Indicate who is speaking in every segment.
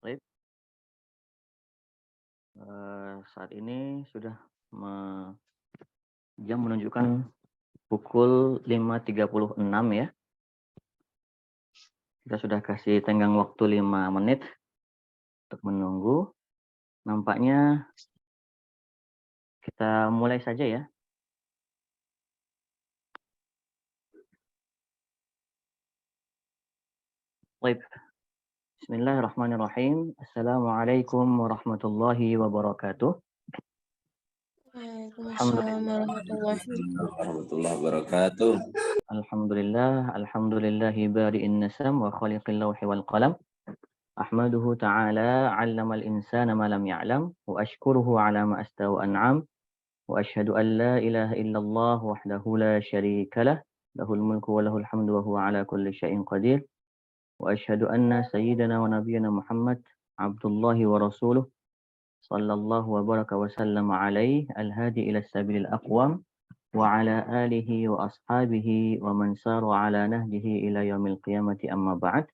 Speaker 1: Baik, saat ini sudah me jam menunjukkan pukul 5.36 ya. Kita sudah kasih tenggang waktu 5 menit untuk menunggu. Nampaknya kita mulai saja ya. Baik, bismillahirrahmanirrahim. Assalamualaikum warahmatullahi wabarakatuh.
Speaker 2: Waalaikumsalam
Speaker 1: Alhamdulillah,
Speaker 2: warahmatullahi wabarakatuh.
Speaker 1: alhamdulillahi bari'in nasam wa khaliqil lawhi wal qalam. Ahmaduhu ta'ala 'allamal insana ma lam ya'lam wa ashkuruhu 'ala ma asta wa an'am. وأشهد أن لا إله إلا الله وحده لا شريك له له الملك وله الحمد وهو على كل شيء قدير وأشهد أن سيدنا ونبينا محمد عبد الله ورسوله صلى الله وبارك وسلم عليه الهادي إلى السبيل الأقوم وعلى آله وأصحابه ومن سار على نهجه إلى يوم القيامة أما بعد.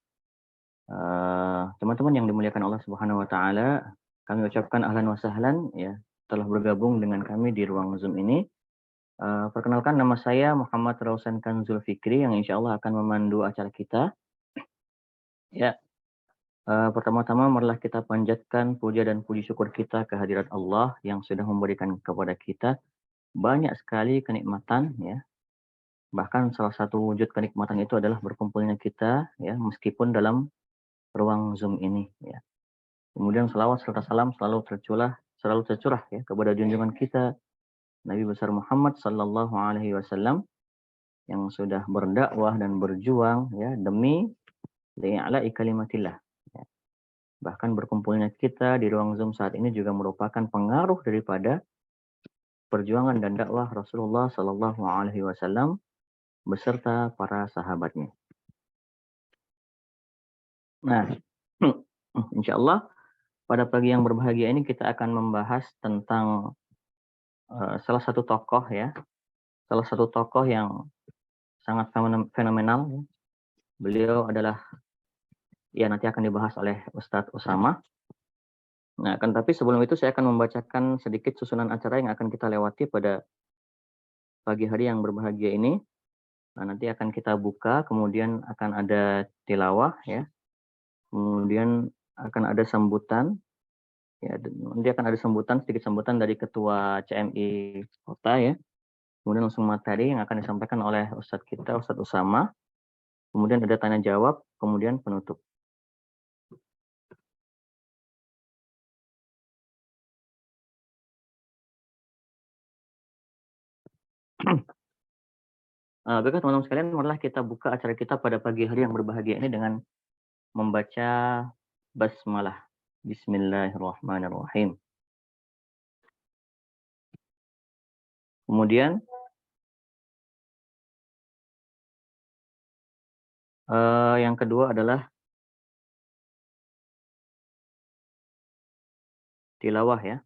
Speaker 1: Teman-teman yang dimuliakan Allah Subhanahu wa taala, kami ucapkan ahlan wa sahlan ya, telah bergabung dengan kami di ruang Zoom ini. Perkenalkan, nama saya Muhammad Rausan Kanzul Fikri yang insya Allah akan memandu acara kita. Ya, pertama-tama marilah kita panjatkan puja dan puji syukur kita kehadirat Allah yang sudah memberikan kepada kita banyak sekali kenikmatan ya. Bahkan salah satu wujud kenikmatan itu adalah berkumpulnya kita ya, meskipun dalam ruang Zoom ini ya. Kemudian selawat serta salam selalu tercurah ya kepada junjungan kita Nabi besar Muhammad sallallahu alaihi wasallam yang sudah berdakwah dan berjuang ya demi li'ala'i kalimatillah. Ya. Bahkan berkumpulnya kita di ruang Zoom saat ini juga merupakan pengaruh daripada perjuangan dan dakwah Rasulullah sallallahu alaihi wasallam beserta para sahabatnya. Nah, insya Allah pada pagi yang berbahagia ini kita akan membahas tentang salah satu tokoh ya, salah satu tokoh yang sangat fenomenal. Ya. Beliau adalah ya nanti akan dibahas oleh Ustadz Usama. Nah, kan tapi sebelum itu saya akan membacakan sedikit susunan acara yang akan kita lewati pada pagi hari yang berbahagia ini. Nah, nanti akan kita buka, kemudian akan ada tilawah ya. Kemudian akan ada sambutan ya, nanti akan ada sedikit sambutan dari Ketua CMI Kota ya. Kemudian langsung materi yang akan disampaikan oleh Ustadz kita, Ustadz Usama. Kemudian ada tanya jawab, kemudian penutup. Baiklah teman-teman sekalian, marilah kita buka acara kita pada pagi hari yang berbahagia ini dengan membaca basmalah. Bismillahirrahmanirrahim. Kemudian yang kedua adalah tilawah ya.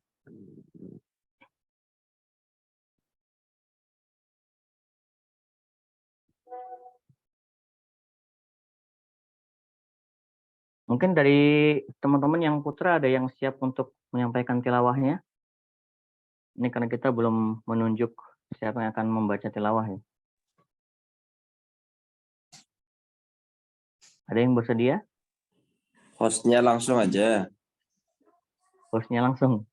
Speaker 1: Mungkin dari teman-teman yang putra ada yang siap untuk menyampaikan tilawahnya? Ini karena kita belum menunjuk siapa yang akan membaca tilawah ya. Ada yang bersedia?
Speaker 2: Hostnya langsung aja.
Speaker 1: Hostnya langsung.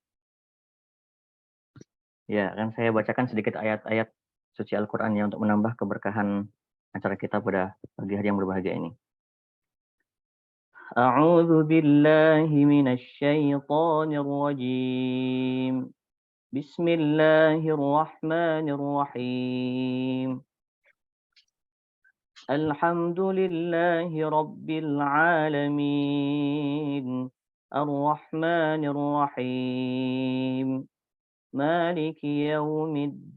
Speaker 1: Ya, akan saya bacakan sedikit ayat-ayat suci Al-Quran ya untuk menambah keberkahan acara kita pada pagi hari yang berbahagia ini. A'udzu billahi minasy syaithanir rajim. Bismillahirrahmanirrahim. Alhamdulillahi rabbil alamin. Ar-Rahmanir Rahim. Maliki yaumiddin.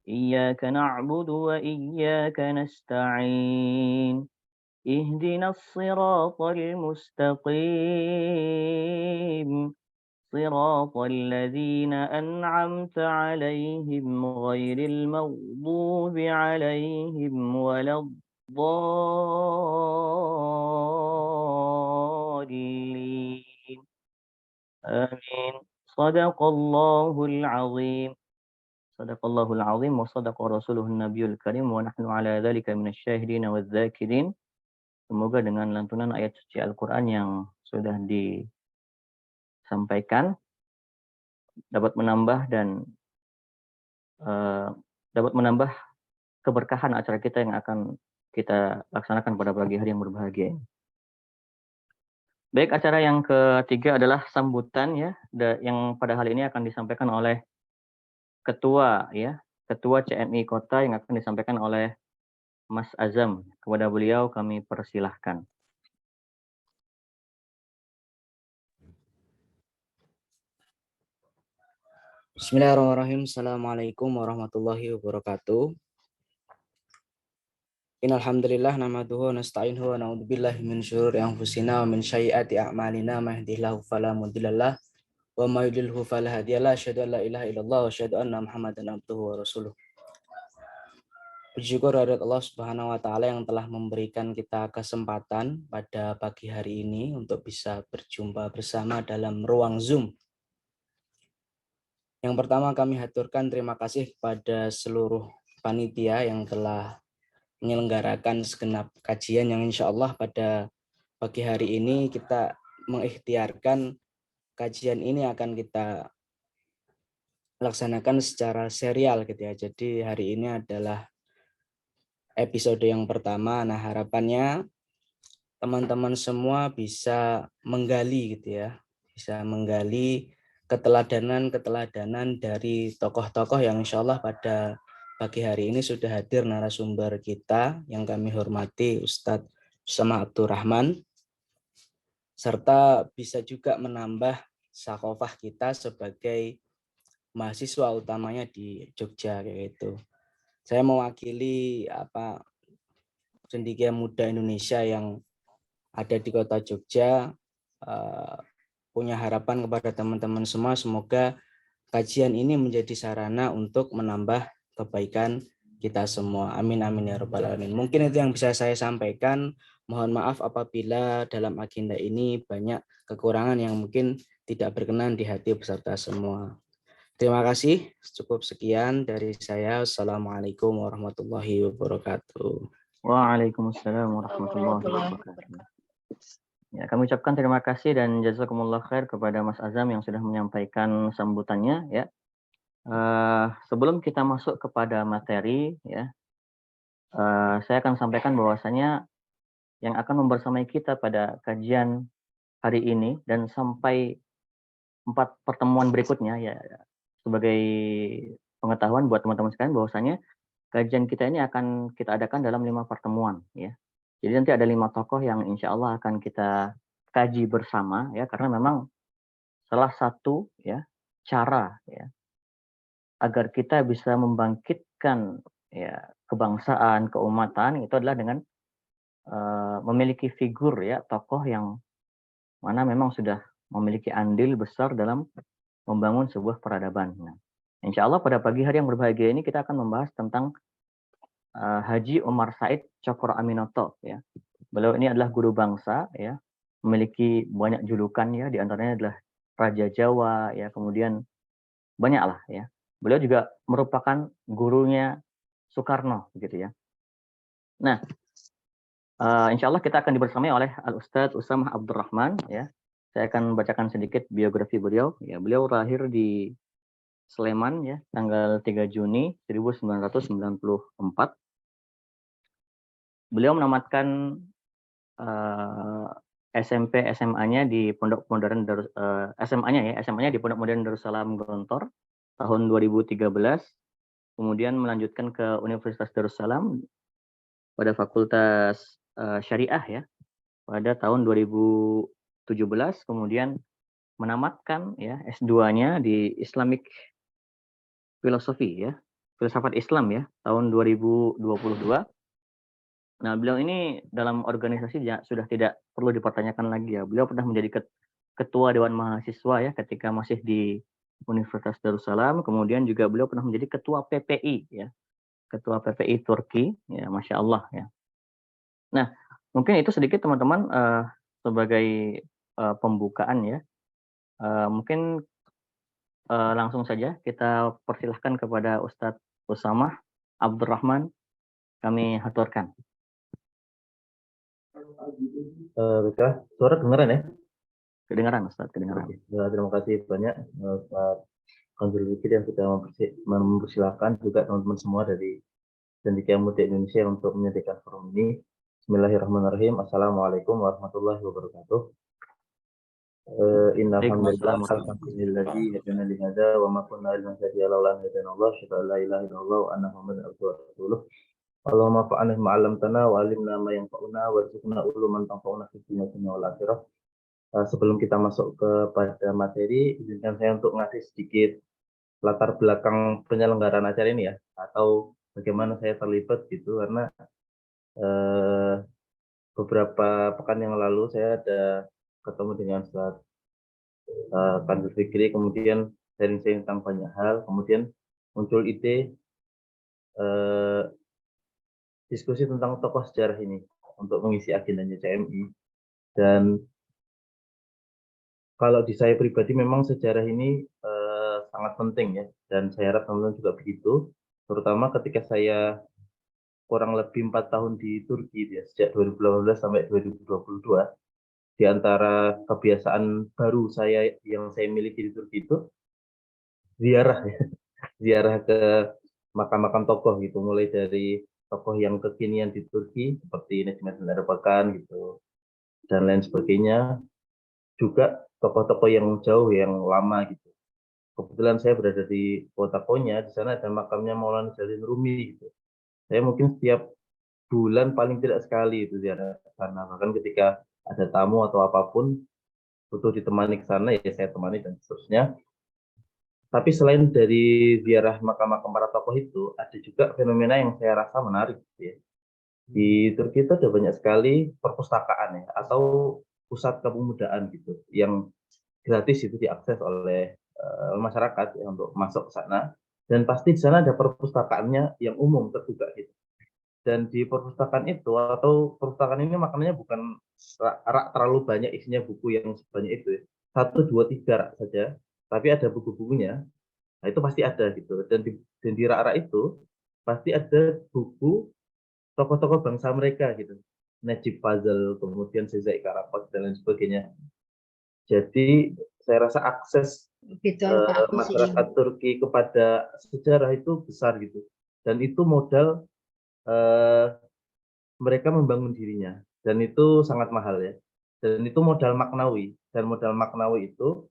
Speaker 1: Iyyaka na'budu wa iyyaka nasta'in. Ihdinas siratal mustaqim. صراط الذين أنعمت عليهم غير المغضوب عليهم ولا الضالين Amin. Shadaqallahul azim. Shadaqallahul azim wa shadaqa rasuluhun nabiyul karim wa nahnu ala dzalika minasyahidin wadz-dzakirin. Semoga dengan lantunan ayat suci Al-Qur'an yang sudah disampaikan dapat menambah dan eh, dapat menambah keberkahan acara kita yang akan kita laksanakan pada pagi hari yang berbahagia ini. Baik, acara yang ketiga adalah sambutan ya, yang pada hal ini akan disampaikan oleh ketua ya, ketua CMI Kota yang akan disampaikan oleh Mas Azam. Kepada beliau kami persilahkan.
Speaker 3: Bismillahirrahmanirrahim. Assalamualaikum warahmatullahi wabarakatuh. Innal hamdalillah nahmaduhu wa nasta'inuhu wa na'udzu billahi min syururi anfusina wa min sayyiati a'malina may yahdihillahu fala mudhillalah wa may yudlilhu fala hadiyalah. Asyhadu an la ilaha illallah wa asyhadu anna Muhammadan abduhu wa rasuluh. Puji syukur kehadirat Allah Subhanahu wa taala yang telah memberikan kita kesempatan pada pagi hari ini untuk bisa berjumpa bersama dalam ruang Zoom. Yang pertama kami haturkan terima kasih kepada seluruh panitia yang telah menyelenggarakan segenap kajian yang insya Allah pada pagi hari ini kita mengikhtiarkan kajian ini akan kita laksanakan secara serial gitu ya. Jadi hari ini adalah episode yang pertama. Nah, harapannya teman-teman semua bisa menggali gitu ya. Bisa menggali keteladanan dari tokoh-tokoh yang insya Allah pada pagi hari ini sudah hadir narasumber kita yang kami hormati Ustadz Usama Abdurrahman, serta bisa juga menambah sakofah kita sebagai mahasiswa utamanya di Jogja kayak gitu. Saya mewakili cendekia muda Indonesia yang ada di kota Jogja, punya harapan kepada teman-teman semua semoga kajian ini menjadi sarana untuk menambah kebaikan kita semua. Amin amin ya rabbal alamin. Mungkin itu yang bisa saya sampaikan. Mohon maaf apabila dalam agenda ini banyak kekurangan yang mungkin tidak berkenan di hati peserta semua. Terima kasih. Cukup sekian dari saya. Assalamualaikum warahmatullahi wabarakatuh.
Speaker 1: Waalaikumsalam warahmatullahi wabarakatuh. Ya, kami ucapkan terima kasih dan jazakumullah khair kepada Mas Azam yang sudah menyampaikan sambutannya ya. Sebelum kita masuk kepada materi ya, saya akan sampaikan bahwasanya yang akan membersamai kita pada kajian hari ini dan sampai 4 pertemuan berikutnya ya, sebagai pengetahuan buat teman-teman sekalian bahwasanya kajian kita ini akan kita adakan dalam 5 pertemuan ya. Jadi nanti ada 5 tokoh yang insya Allah akan kita kaji bersama ya, karena memang salah satu ya cara ya agar kita bisa membangkitkan ya kebangsaan, keumatan itu adalah dengan memiliki figur ya tokoh yang mana memang sudah memiliki andil besar dalam membangun sebuah peradaban. Nah, insya Allah pada pagi hari yang berbahagia ini kita akan membahas tentang Haji Umar Said Cokro Aminoto ya. Beliau ini adalah guru bangsa ya, memiliki banyak julukan ya, di antaranya adalah Raja Jawa ya, kemudian banyaklah ya. Beliau juga merupakan gurunya Soekarno gitu ya. Nah, insya Allah kita akan dibersamai oleh Al-Ustadz Usama Abdurrahman ya. Saya akan bacakan sedikit biografi beliau. Ya, beliau lahir di Sleman ya, tanggal 3 Juni 1994. Beliau menamatkan SMP SMA-nya di Pondok Modern SMA-nya di Pondok Modern Darussalam Gontor tahun 2013. Kemudian melanjutkan ke Universitas Darussalam pada Fakultas Syariah ya pada tahun 2017, kemudian menamatkan ya S2-nya di Islamic Philosophy ya, filsafat Islam ya tahun 2022. Nah, beliau ini dalam organisasi sudah tidak perlu dipertanyakan lagi ya. Beliau pernah menjadi ketua Dewan Mahasiswa ya ketika masih di Universitas Darussalam, kemudian juga beliau pernah menjadi ketua PPI ya. Ketua PPI Turki ya, Masya Allah ya. Nah, mungkin itu sedikit teman-teman sebagai pembukaan ya. Mungkin langsung saja kita persilahkan kepada Ustadz Usamah Abdurrahman, kami haturkan.
Speaker 4: Baiklah, suara kedengaran ya?
Speaker 1: Kedengaran Ustadz, kedengaran.
Speaker 4: Terima kasih banyak Pak Kanzul Fikri yang sudah mempersilahkan juga teman-teman semua dari Cendekia Muda Indonesia untuk menyediakan forum ini. Bismillahirrahmanirrahim. Assalamualaikum warahmatullahi wabarakatuh. Innal hamdalillah alhamdulillahi hadana li hadza wa ma kunna linahtadiya laula an hadana Allah, asyhadu an la ilaha illallah wa anna muhammadan abduhu wa rasuluh. Allahumma fa'alna ma 'allamtana wa 'allimna ma yanfa'una warzuqna uluman tanfa'una fid dunya wal akhirah. Sebelum kita masuk kepada materi, izinkan saya untuk ngasih sedikit latar belakang penyelenggaraan acara ini ya, atau bagaimana saya terlibat gitu, karena beberapa pekan yang lalu saya ada ketemu dengan Ustaz Kanzul Fikri, kemudian sharing-sharing tentang banyak hal, kemudian muncul ide diskusi tentang tokoh sejarah ini untuk mengisi agendanya CMI. Dan kalau di saya pribadi memang sejarah ini sangat penting ya, dan saya harap teman-teman juga begitu, terutama ketika saya kurang lebih 4 tahun di Turki ya, sejak 2018 sampai 2022. Di antara kebiasaan baru saya yang saya miliki di Turki itu ziarah ya, ziarah ke makam-makam tokoh gitu, mulai dari tokoh yang kekinian di Turki seperti Necmettin Erbakan gitu dan lain sebagainya, juga tokoh-tokoh yang jauh yang lama gitu. Kebetulan saya berada di kota Konya, di sana ada makamnya Maulana Jalil Rumi gitu. Saya mungkin setiap bulan paling tidak sekali itu ziarah ke sana. Bahkan ketika ada tamu atau apapun butuh ditemani ke sana, ya saya temani dan seterusnya. Tapi selain dari ziarah makam-makam para tokoh itu, ada juga fenomena yang saya rasa menarik gitu ya. Di Turki itu ada banyak sekali perpustakaan ya, atau pusat kepemudaan gitu, yang gratis itu diakses oleh masyarakat ya, untuk masuk ke sana. Dan pasti di sana ada perpustakaannya yang umum terbuka gitu. Dan di perpustakaan itu, atau perpustakaan ini maknanya bukan rak terlalu banyak isinya buku yang sebanyak itu ya. 1, 2, 3 rak saja, tapi ada buku-bukunya. Nah, itu pasti ada gitu. Dan di rak-rak itu pasti ada buku tokoh-tokoh bangsa mereka gitu. Najib Fazal, kemudian Sezai Karapat dan lain sebagainya. Jadi saya rasa akses masyarakat Turki kepada sejarah itu besar gitu. Dan itu modal mereka membangun dirinya. Dan itu sangat mahal ya. Dan itu modal maknawi. Dan modal maknawi itu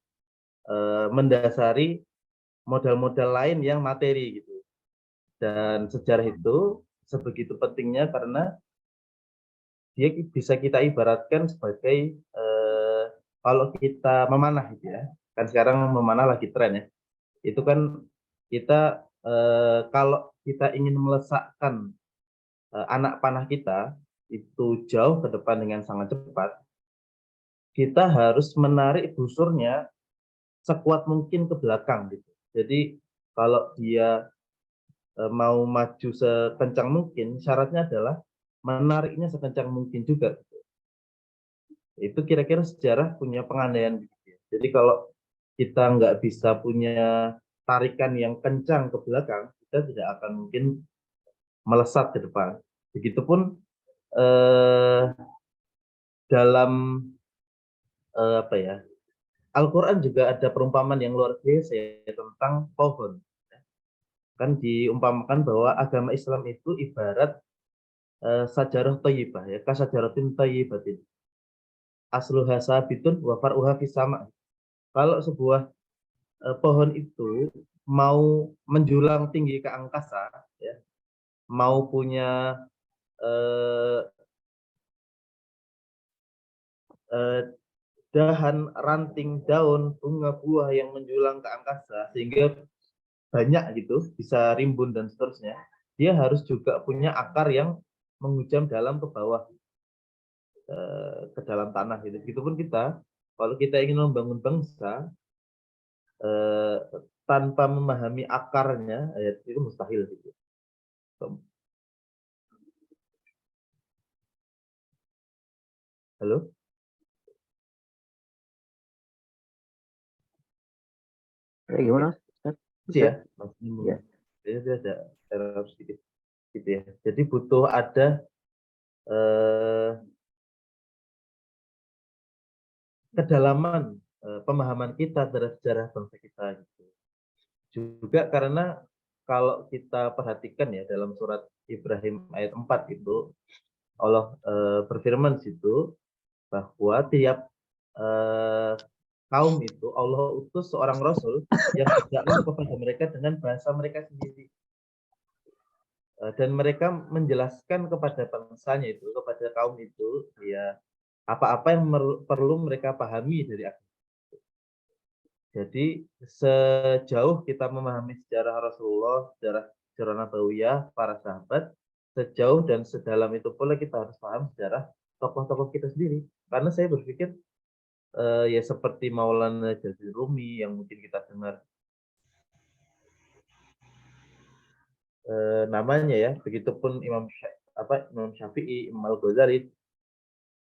Speaker 4: mendasari modal-modal lain yang materi gitu. Dan sejarah itu sebegitu pentingnya karena dia bisa kita ibaratkan sebagai kalau kita memanah gitu ya. Kan sekarang memanah lagi tren ya. Itu kan kita kalau kita ingin melesakkan anak panah kita itu jauh ke depan dengan sangat cepat, kita harus menarik busurnya sekuat mungkin ke belakang gitu. Jadi kalau dia mau maju sekencang mungkin, syaratnya adalah menariknya sekencang mungkin juga. Itu kira-kira sejarah punya pengandaian. Jadi kalau kita nggak bisa punya tarikan yang kencang ke belakang, kita tidak akan mungkin melesat ke depan. Begitupun dalam apa ya, Al-Quran juga ada perumpamaan yang luar biasa ya, tentang pohon. Kan diumpamakan bahwa agama Islam itu ibarat sajarah thayyibah ya, kasajaratin thayyibatin. Asluha sabitun wa far'uha fis sama. Kalau sebuah pohon itu mau menjulang tinggi ke angkasa ya, mau punya eh, eh, dahan, ranting, daun, bunga, buah yang menjulang ke angkasa sehingga banyak gitu, bisa rimbun dan seterusnya, dia harus juga punya akar yang menghujam dalam ke bawah, ke dalam tanah gitu. Begitupun kita, kalau kita ingin membangun bangsa tanpa memahami akarnya, ya, itu mustahil gitu. Halo?
Speaker 1: Gimana, Ustaz?
Speaker 4: Ya, masih nyambung.
Speaker 1: Ya.
Speaker 4: Jadi dia ada error sedikit gitu ya. Jadi butuh ada kedalaman pemahaman kita terhadap sejarah bangsa kita gitu. Juga karena kalau kita perhatikan ya dalam surat Ibrahim ayat 4 itu Allah berfirman situ bahwa tiap kaum itu Allah utus seorang rasul yang berdakwah kepada mereka dengan bahasa mereka sendiri. Dan mereka menjelaskan kepada bangsanya itu, kepada kaum itu, ya apa-apa yang perlu mereka pahami dari agama. Jadi sejauh kita memahami sejarah Rasulullah, sejarah Nabawiyah, para sahabat, sejauh dan sedalam itu pula kita harus paham sejarah tokoh-tokoh kita sendiri. Karena saya berpikir ya seperti Maulana Jazil Rumi yang mungkin kita dengar namanya ya, begitupun Imam Syafi'i, Imam Al-Ghazali,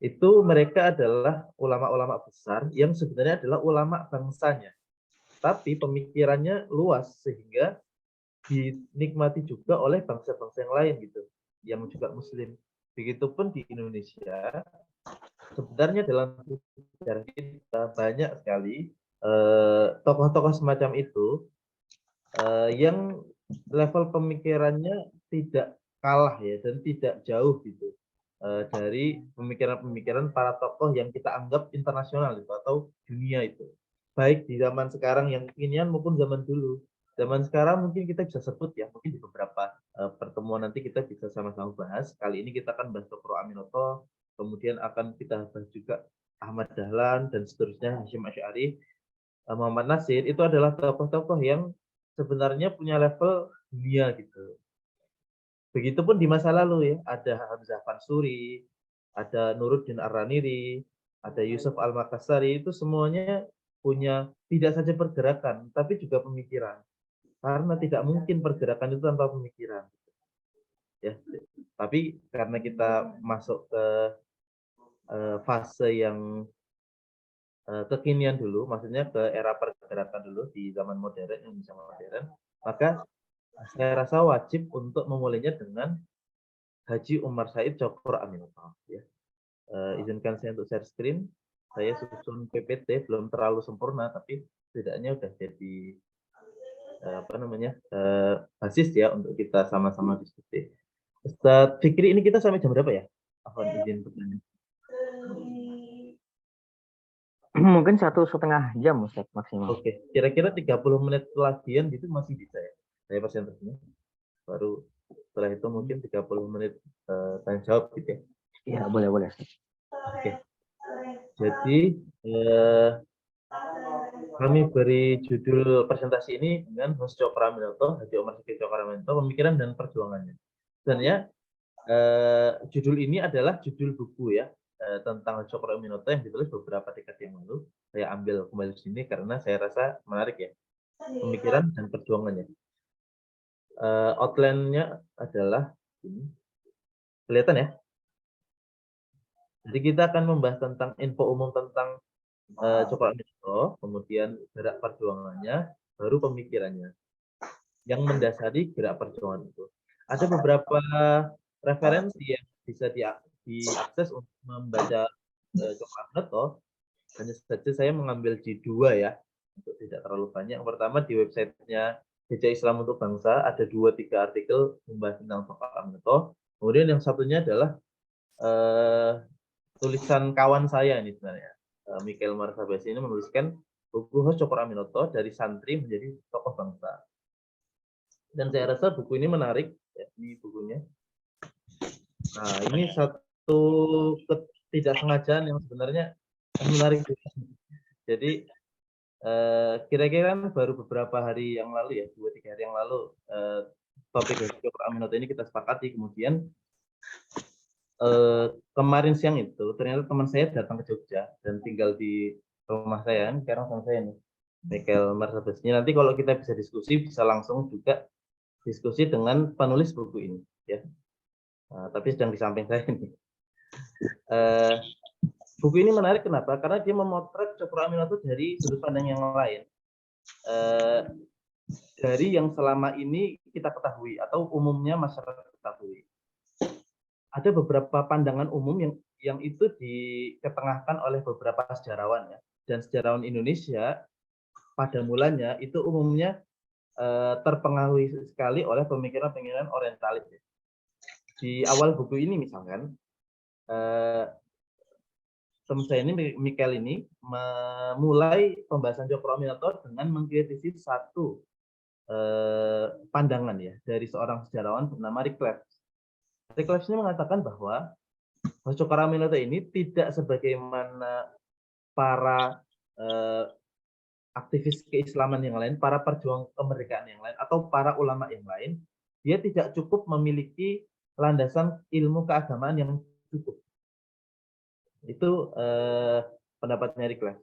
Speaker 4: itu mereka adalah ulama-ulama besar yang sebenarnya adalah ulama bangsanya. Tapi pemikirannya luas sehingga dinikmati juga oleh bangsa-bangsa yang lain gitu, yang juga muslim. Begitupun di Indonesia, sebenarnya dalam sejarah kita banyak sekali tokoh-tokoh semacam itu yang level pemikirannya tidak kalah ya dan tidak jauh gitu dari pemikiran-pemikiran para tokoh yang kita anggap internasional itu atau dunia itu. Baik di zaman sekarang yang kekinian maupun zaman dulu. Zaman sekarang mungkin kita bisa sebut ya, mungkin di beberapa pertemuan nanti kita bisa sama-sama bahas. Kali ini kita akan bahas Dr. Aminoto, kemudian akan kita bahas juga Ahmad Dahlan dan seterusnya, Hasyim Asy'ari, Muhammad Nasir. Itu adalah tokoh-tokoh yang sebenarnya punya level dunia gitu. Begitupun di masa lalu ya, ada Hamzah Fansuri, ada Nuruddin Ar-Raniri, ada Yusuf Al-Makassari, itu semuanya punya tidak saja pergerakan, tapi juga pemikiran. Karena tidak mungkin pergerakan itu tanpa pemikiran. Ya, tapi karena kita masuk ke fase yang kekinian dulu, maksudnya ke era pergerakan dulu di zaman modern, Indonesia modern, maka saya rasa wajib untuk memulainya dengan Haji Umar Said Cokro Aminoto. Ya. Izinkan saya untuk share screen. Saya susun PPT, belum terlalu sempurna, tapi setidaknya udah jadi basis ya untuk kita sama-sama diskusi. Ustaz Fikri, ini kita sampai jam berapa ya? Afwan izin bertanya.
Speaker 1: Mungkin 1,5 jam Ustaz maksimal.
Speaker 4: Oke, kira-kira 30 menit lagian gitu masih bisa ya? Saya persentasenya. Baru setelah itu mungkin 30 menit tanya jawab gitu ya?
Speaker 1: Iya, boleh.
Speaker 4: Oke. Jadi kami beri judul presentasi ini dengan host Cokro Aminoto, Haji Umar Said Cokro Aminoto, pemikiran dan perjuangannya. Sebenarnya judul ini adalah judul buku ya tentang Cokro Aminoto yang ditulis beberapa dekade yang lalu. Saya ambil kembali di sini karena saya rasa menarik ya, pemikiran dan perjuangannya. Outline-nya adalah ini, kelihatan ya. Jadi kita akan membahas tentang info umum tentang Cokro Aminoto, kemudian gerak perjuangannya, baru pemikirannya yang mendasari gerak perjuangan itu. Ada beberapa referensi yang bisa diakses untuk membaca Cokro Aminoto. Hanya saja saya mengambil di 2 ya, untuk tidak terlalu banyak. Yang pertama di websitenya Jejak Islam untuk Bangsa ada 2-3 artikel membahas tentang Cokro Aminoto. Kemudian yang satunya adalah tulisan kawan saya ini sebenarnya. Michael Marsabes ini menuliskan buku host Cokro Aminoto dari santri menjadi tokoh bangsa. Dan saya rasa buku ini menarik, ya, ini bukunya. Nah, ini satu ketidaksengajaan yang sebenarnya menarik juga. Jadi kira-kira baru beberapa hari yang lalu ya, 2-3 hari yang lalu topik Cokro Aminoto ini kita sepakati. Kemudian kemarin siang itu ternyata teman saya datang ke Jogja dan tinggal di rumah saya, sekarang sama saya nih, Michael Marsabes. Nanti kalau kita bisa diskusi, bisa langsung juga diskusi dengan penulis buku ini, ya. Tapi sedang di samping saya ini. Buku ini menarik kenapa? Karena dia memotret Cokro Aminoto dari sudut pandang yang lain. dari yang selama ini kita ketahui atau umumnya masyarakat ketahui. Ada beberapa pandangan umum yang itu diketengahkan oleh beberapa sejarawan ya. Dan sejarawan Indonesia pada mulanya itu umumnya terpengaruhi sekali oleh pemikiran-pemikiran orientalis. Ya. Di awal buku ini misalkan teman saya ini Michael ini memulai pembahasan Cokro Aminoto dengan mengkritisi satu pandangan ya dari seorang sejarawan bernama Reclef. Reclef ini mengatakan bahwa Cokro Aminoto ini tidak sebagaimana para aktivis keislaman yang lain, para perjuang kemerdekaan yang lain, atau para ulama yang lain, dia tidak cukup memiliki landasan ilmu keagamaan yang cukup. Itu pendapatnya Reclef.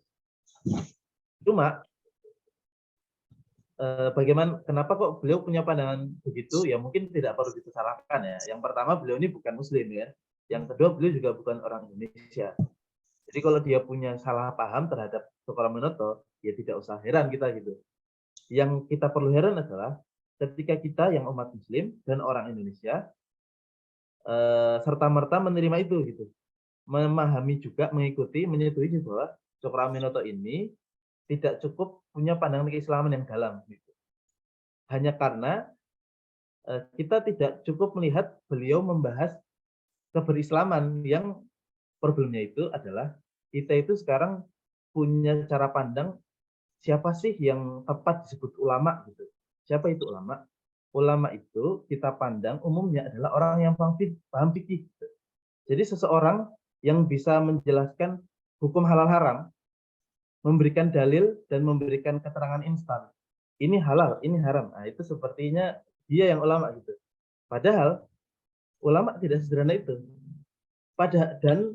Speaker 4: Cuma bagaimana, kenapa kok beliau punya pandangan begitu? Ya mungkin tidak perlu disalahkan ya. Yang pertama beliau ini bukan Muslim ya. Yang kedua beliau juga bukan orang Indonesia. Jadi kalau dia punya salah paham terhadap Cokro Aminoto, ya tidak usah heran kita gitu. Yang kita perlu heran adalah ketika kita yang umat Muslim dan orang Indonesia serta-merta menerima itu gitu. Memahami juga, mengikuti, menyetujui bahwa Cokro Aminoto ini tidak cukup punya pandangan keislaman yang dalam. Gitu. Hanya karena kita tidak cukup melihat beliau membahas keberislaman yang problemnya itu adalah kita itu sekarang punya cara pandang siapa sih yang tepat disebut ulama gitu. Siapa itu ulama? Ulama itu kita pandang umumnya adalah orang yang paham fikih. Gitu. Jadi seseorang yang bisa menjelaskan hukum halal haram, memberikan dalil dan memberikan keterangan instan. Ini halal, ini haram. Nah, itu sepertinya dia yang ulama gitu. Padahal ulama tidak sederhana itu. Dan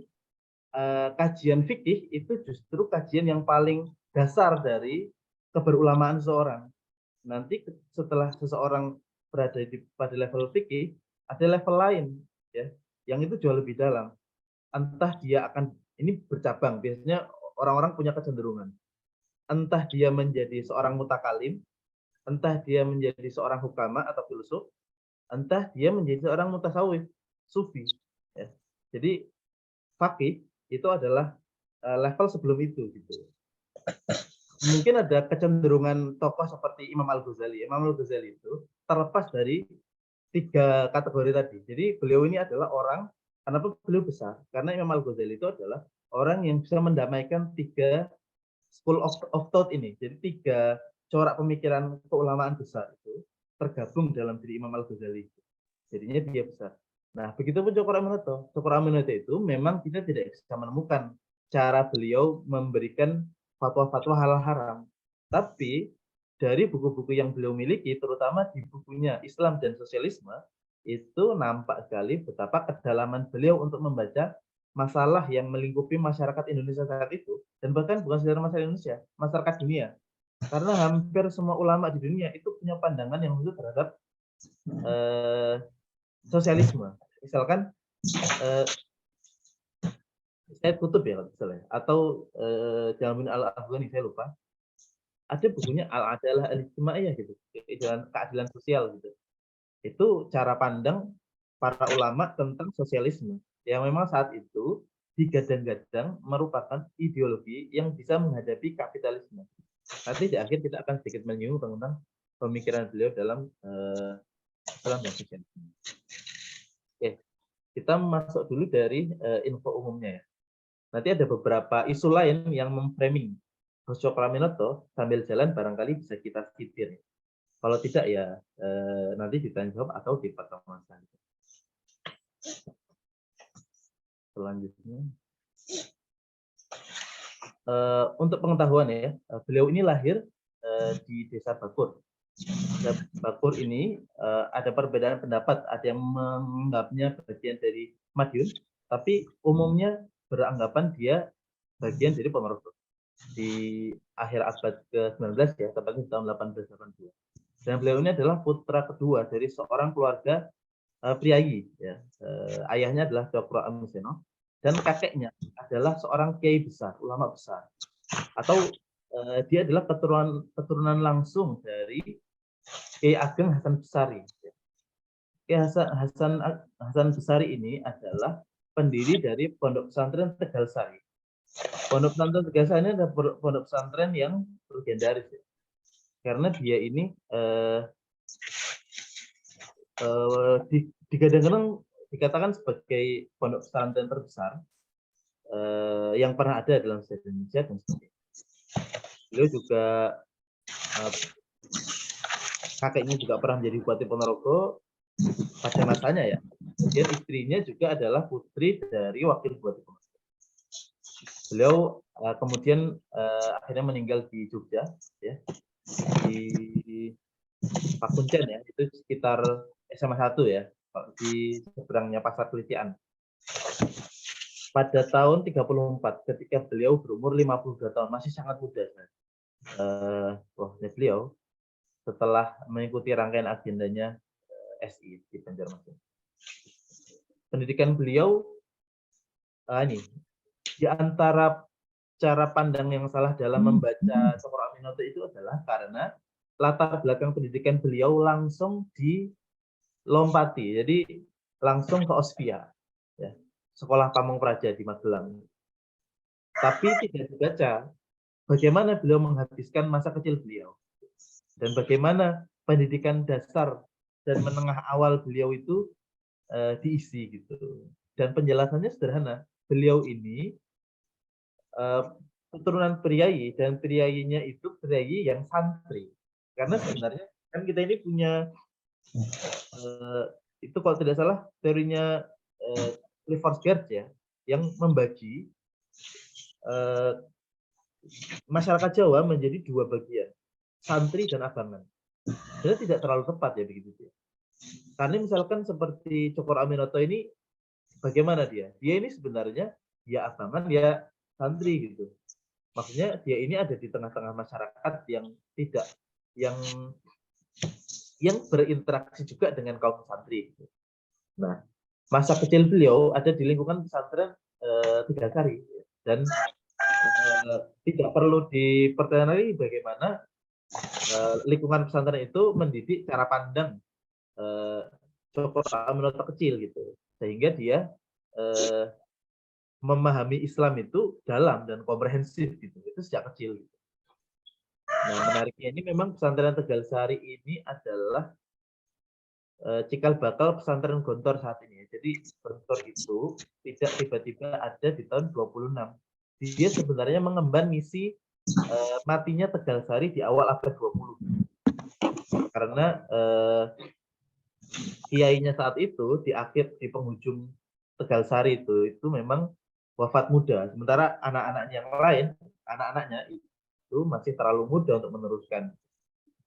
Speaker 4: kajian fikih itu justru kajian yang paling dasar dari keberulamaan seseorang. Nanti setelah seseorang berada pada level fikih, ada level lain ya, yang itu jauh lebih dalam. Entah dia akan, ini bercabang, biasanya orang-orang punya kecenderungan. Entah dia menjadi seorang mutakalim, entah dia menjadi seorang hukama atau filosof, entah dia menjadi seorang mutasawif, sufi. Ya. Jadi fakih itu adalah level sebelum itu. Gitu. Mungkin ada kecenderungan tokoh seperti Imam Al-Ghazali. Imam Al-Ghazali itu terlepas dari 3 kategori tadi. Jadi beliau ini adalah orang, kenapa beliau besar? Karena Imam Al-Ghazali itu adalah orang yang bisa mendamaikan 3 school of thought ini. Jadi 3 corak pemikiran keulamaan besar itu tergabung dalam diri Imam Al-Ghazali. Jadinya dia besar. Nah, begitupun Cokro Aminoto. Cokro Aminoto itu memang kita tidak bisa menemukan cara beliau memberikan fatwa-fatwa halal haram. Tapi dari buku-buku yang beliau miliki, terutama di bukunya Islam dan Sosialisme, itu nampak sekali betapa kedalaman beliau untuk membaca masalah yang melingkupi masyarakat Indonesia saat itu, dan bahkan bukan sekedar masyarakat Indonesia, masyarakat dunia. Karena hampir semua ulama di dunia itu punya pandangan yang khusus terhadap sosialisme. Misalkan Said Qutb ya misalnya, atau Jalaluddin Al-Afghani, saya lupa. Ada bukunya Al-Adalah Al-Ijtimaiyah gitu, keadilan sosial gitu. Itu cara pandang para ulama tentang sosialisme yang memang saat itu digadang-gadang merupakan ideologi yang bisa menghadapi kapitalisme. Nanti di akhir kita akan sedikit menyinggung tentang pemikiran beliau dalam sosialisme. Oke, kita masuk dulu dari info umumnya ya. Nanti ada beberapa isu lain yang memframing Cokro Aminoto, sambil jalan barangkali bisa kita sitir. Kalau tidak ya nanti ditanya jawab atau di pertemuan selanjutnya. Selanjutnya, untuk pengetahuan ya, beliau ini lahir di Desa Bakur. Bakur ini ada perbedaan pendapat, ada yang menganggapnya bagian dari Madiun, tapi umumnya beranggapan dia bagian dari Ponorogo di akhir abad ke-19 ya, tepatnya di tahun 1882. Dan beliau ini adalah putra kedua dari seorang keluarga priayi ya. Ayahnya adalah Cokro Aminoto dan kakeknya adalah seorang kiai besar, ulama besar. Atau dia adalah keturunan langsung dari Kiai Ageng Hasan Besari. Kiai Hasan Besari ini adalah pendiri dari Pondok Pesantren Tegal Sari. Pondok Pesantren Tegal Sari ini adalah pondok pesantren yang legendaris, ya. Karena dia ini digadang-gadang dikatakan sebagai pondok pesantren terbesar yang pernah ada dalam sejarah Indonesia dan sebagainya. Beliau juga kakeknya juga pernah menjadi Bupati Ponorogo pada masanya, ya. Kemudian istrinya juga adalah putri dari Wakil Bupati Ponorogo. Beliau kemudian akhirnya meninggal di Jogja, ya, di Pak Kuncen, ya, itu sekitar SMA 1, ya, di seberangnya Pasar Kelitian. Pada tahun 34, ketika beliau berumur 52 tahun, masih sangat muda. Beliau setelah mengikuti rangkaian agendanya SI di Banjarmasin. Pendidikan beliau ini di antara cara pandang yang salah dalam membaca Cokro Aminoto itu adalah karena latar belakang pendidikan beliau langsung dilompati, jadi langsung ke Ospia, ya, Sekolah Pamong Praja di Magelang. Tapi tidak dibaca bagaimana beliau menghabiskan masa kecil beliau dan bagaimana pendidikan dasar dan menengah awal beliau itu diisi gitu. Dan penjelasannya sederhana, beliau ini keturunan priai dan priainya itu priai yang santri. Karena sebenarnya kan kita ini punya itu kalau tidak salah teorinya Clifford Geertz, ya, yang membagi masyarakat Jawa menjadi dua bagian, santri dan abangan. Sebenarnya tidak terlalu tepat, ya, begitu, ya. Karena misalkan seperti Cokro Aminoto ini, bagaimana dia? Dia ini sebenarnya ya abangan, ya santri gitu. Maksudnya dia ini ada di tengah-tengah masyarakat yang tidak, yang berinteraksi juga dengan kaum santri. Nah, masa kecil beliau ada di lingkungan pesantren Tegal Sari, dan tidak perlu dipertanyakan lagi bagaimana lingkungan pesantren itu mendidik cara pandang Cokro Aminoto kecil gitu, sehingga dia memahami Islam itu dalam dan komprehensif gitu, itu sejak kecil gitu. Nah, menariknya ini memang pesantren Tegal Sari ini adalah cikal bakal pesantren Gontor saat ini. Jadi Gontor itu tidak tiba-tiba ada di tahun 26. Dia sebenarnya mengemban misi matinya Tegal Sari di awal abad 20. Karena kiainya saat itu di penghujung Tegal Sari itu memang wafat muda. Sementara anak-anaknya itu masih terlalu muda untuk meneruskan,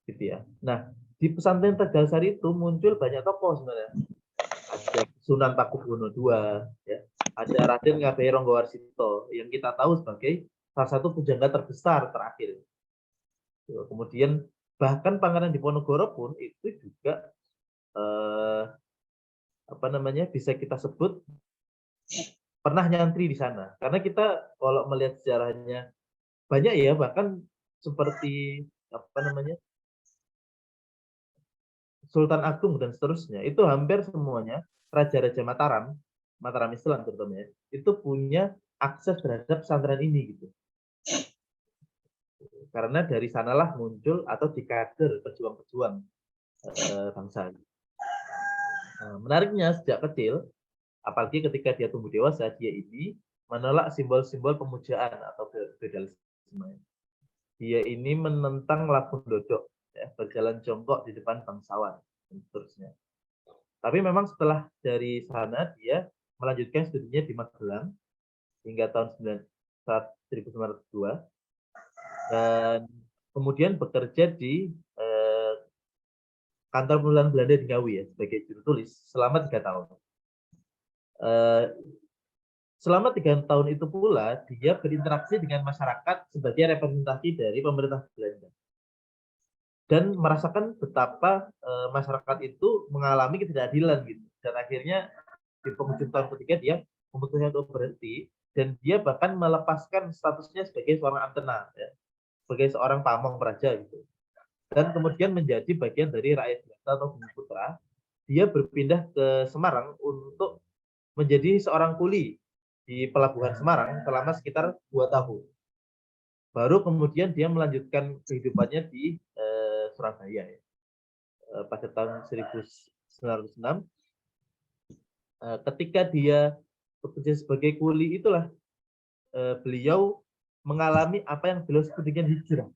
Speaker 4: gitu, ya. Nah, di pesantren Tegal Sari itu muncul banyak tokoh sebenarnya. Ada Sunan Pakubuwono II, ya. Ada Raden Ngabei Ronggowarsito yang kita tahu sebagai salah satu pujangga terbesar terakhir. Kemudian bahkan Pangeran Diponegoro pun itu juga bisa kita sebut pernah nyantri di sana. Karena kita kalau melihat sejarahnya banyak, ya, bahkan seperti Sultan Agung dan seterusnya, itu hampir semuanya raja-raja Mataram Islam terutama, itu punya akses terhadap pesantren ini gitu. Karena dari sanalah muncul atau dikader pejuang-pejuang bangsa. Nah, menariknya sejak kecil, apalagi ketika dia tumbuh dewasa, dia ini menolak simbol-simbol pemujaan atau feodalisme. Dia ini menentang lapun dodok, ya, berjalan jongkok di depan bangsawan dan seterusnya. Tapi memang setelah dari sana dia melanjutkan studinya di Magelang hingga tahun 1902 dan kemudian bekerja di kantor pemerintahan Belanda di Ngawi, ya, sebagai juru tulis selama 3 tahun. Selama 3 tahun itu pula dia berinteraksi dengan masyarakat sebagai representasi dari pemerintah Belanda. Dan merasakan betapa masyarakat itu mengalami ketidakadilan gitu. Dan akhirnya di penghujung tahun ketiga dia memutuskan untuk berhenti dan dia bahkan melepaskan statusnya sebagai seorang antena, ya. sebagai seorang pamong praja gitu. Dan kemudian menjadi bagian dari rakyat jelata atau bumi putra. Dia berpindah ke Semarang untuk menjadi seorang kuli di pelabuhan Semarang selama sekitar 2 tahun. Baru kemudian dia melanjutkan kehidupannya di Surabaya ya. Pada tahun 1906 ketika dia bekerja sebagai kuli itulah beliau mengalami apa yang beliau sebut dengan hijrah.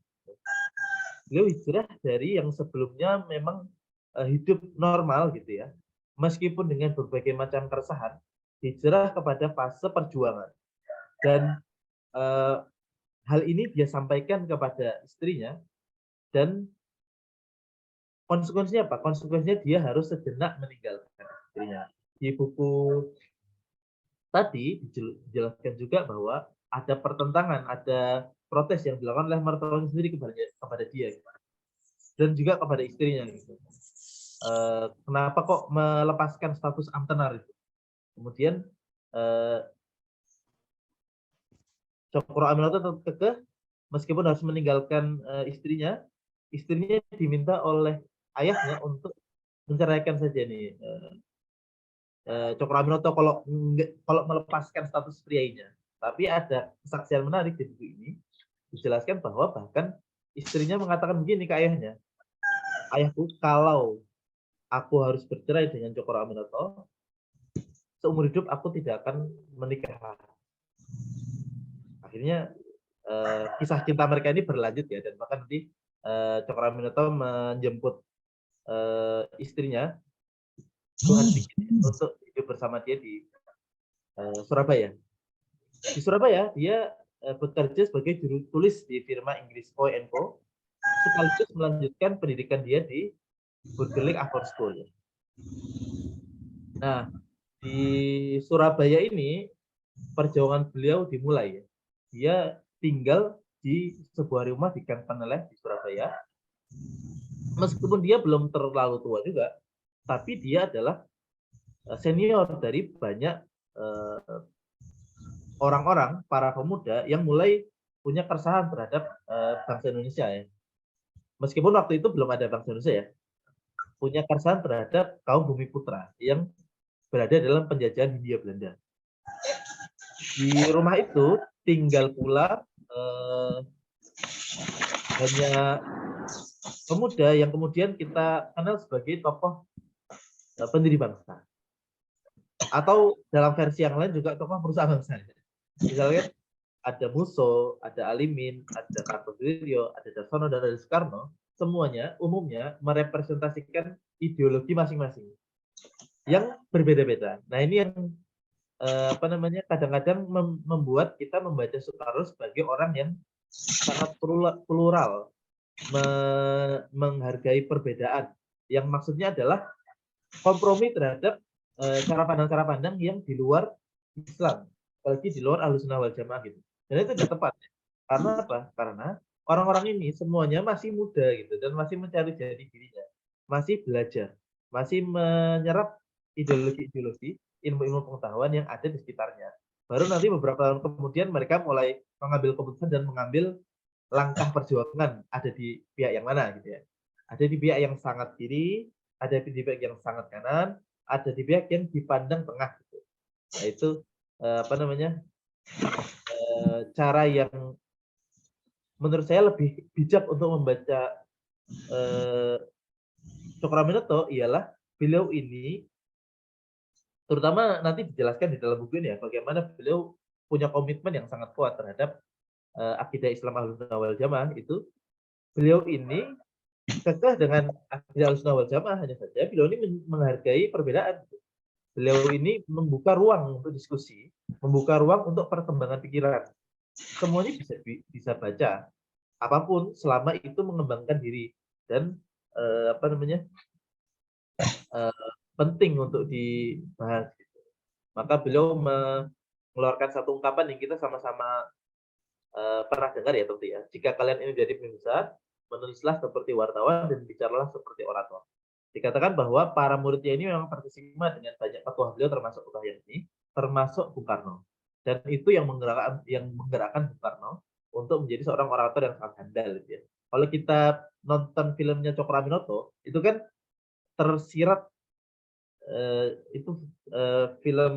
Speaker 4: Beliau hijrah dari yang sebelumnya memang hidup normal gitu ya, meskipun dengan berbagai macam keresahan, hijrah kepada fase perjuangan. Dan hal ini dia sampaikan kepada istrinya, dan konsekuensinya apa? Konsekuensinya dia harus sejenak meninggalkan istrinya. Di buku tadi dijelaskan juga bahwa ada pertentangan, ada protes yang dilakukan oleh mertuanya sendiri kepada dia dan juga kepada istrinya gitu. Kenapa kok melepaskan status amtenar itu? Kemudian Cokro Aminoto tetap kekeh meskipun harus meninggalkan istrinya diminta oleh ayahnya untuk menceraikan saja nih Cokro Aminoto kalau melepaskan status priainya. Tapi ada kesaksian menarik di buku ini, dijelaskan bahwa bahkan istrinya mengatakan begini ke ayahnya, ayahku, kalau aku harus bercerai dengan Cokro Aminoto, seumur hidup aku tidak akan menikah. Akhirnya kisah cinta mereka ini berlanjut ya, dan bahkan nanti Cokro Aminoto menjemput istrinya untuk hidup bersama dia di Surabaya. Di Surabaya dia bekerja sebagai juru tulis di firma Inggris Coy & Co, sekaligus melanjutkan pendidikan dia di Burgerlink Avon School. Nah, di Surabaya ini perjuangan beliau dimulai ya. Dia tinggal di sebuah rumah di Gang Peneleh di Surabaya. Meskipun dia belum terlalu tua juga, tapi dia adalah senior dari banyak orang-orang, para pemuda yang mulai punya keresahan terhadap bangsa Indonesia ya. Meskipun waktu itu belum ada bangsa Indonesia ya, punya keresahan terhadap kaum bumi putra yang berada dalam penjajahan Hindia Belanda. Di rumah itu tinggal pula banyak pemuda yang kemudian kita kenal sebagai tokoh pendiri bangsa. Atau dalam versi yang lain juga tokoh perusahaan bangsa. Misalnya ada Musso, ada Alimin, ada Kartosuwiryo, ada Darsono, dan ada Soekarno. Semuanya umumnya merepresentasikan ideologi masing-masing yang berbeda-beda. Nah ini yang kadang-kadang membuat kita membaca Soekarno sebagai orang yang sangat plural, menghargai perbedaan, yang maksudnya adalah kompromi terhadap cara pandang yang di luar Islam, apalagi di luar Ahlussunnah wal Jamaah gitu. Dan itu tidak tepat. Karena apa? Karena orang-orang ini semuanya masih muda gitu, dan masih mencari jati dirinya, masih belajar, masih menyerap ideologi-ideologi, ilmu-ilmu pengetahuan yang ada di sekitarnya. Baru nanti beberapa tahun kemudian mereka mulai mengambil keputusan dan mengambil langkah perjuangan, ada di pihak yang mana gitu ya. Ada di pihak yang sangat kiri, ada di pihak yang sangat kanan, ada di pihak yang dipandang tengah gitu. Nah itu cara yang menurut saya lebih bijak untuk membaca Cokro Aminoto ialah beliau ini, terutama nanti dijelaskan di dalam buku ini ya, bagaimana beliau punya komitmen yang sangat kuat terhadap akidah Islam Ahlussunnah wal Jamaah. Itu beliau ini kekeh dengan akidah Ahlussunnah wal Jamaah, hanya saja beliau ini menghargai perbedaan. Beliau ini membuka ruang untuk diskusi, membuka ruang untuk perkembangan pikiran. Semuanya bisa baca apapun selama itu mengembangkan diri dan penting untuk dibahas. Maka beliau mengeluarkan satu ungkapan yang kita sama-sama pernah dengar ya tentu ya. Jika kalian ini jadi pembesar, menulislah seperti wartawan dan bicaralah seperti orator. Dikatakan bahwa para muridnya ini memang partisipasi dengan banyak petuah beliau, termasuk petuah yang ini, termasuk Bung Karno. Dan itu yang menggerakkan Bung Karno untuk menjadi seorang orator yang sangat handal gitu ya. Kalau kita nonton filmnya Cokro Aminoto, itu kan tersirat itu film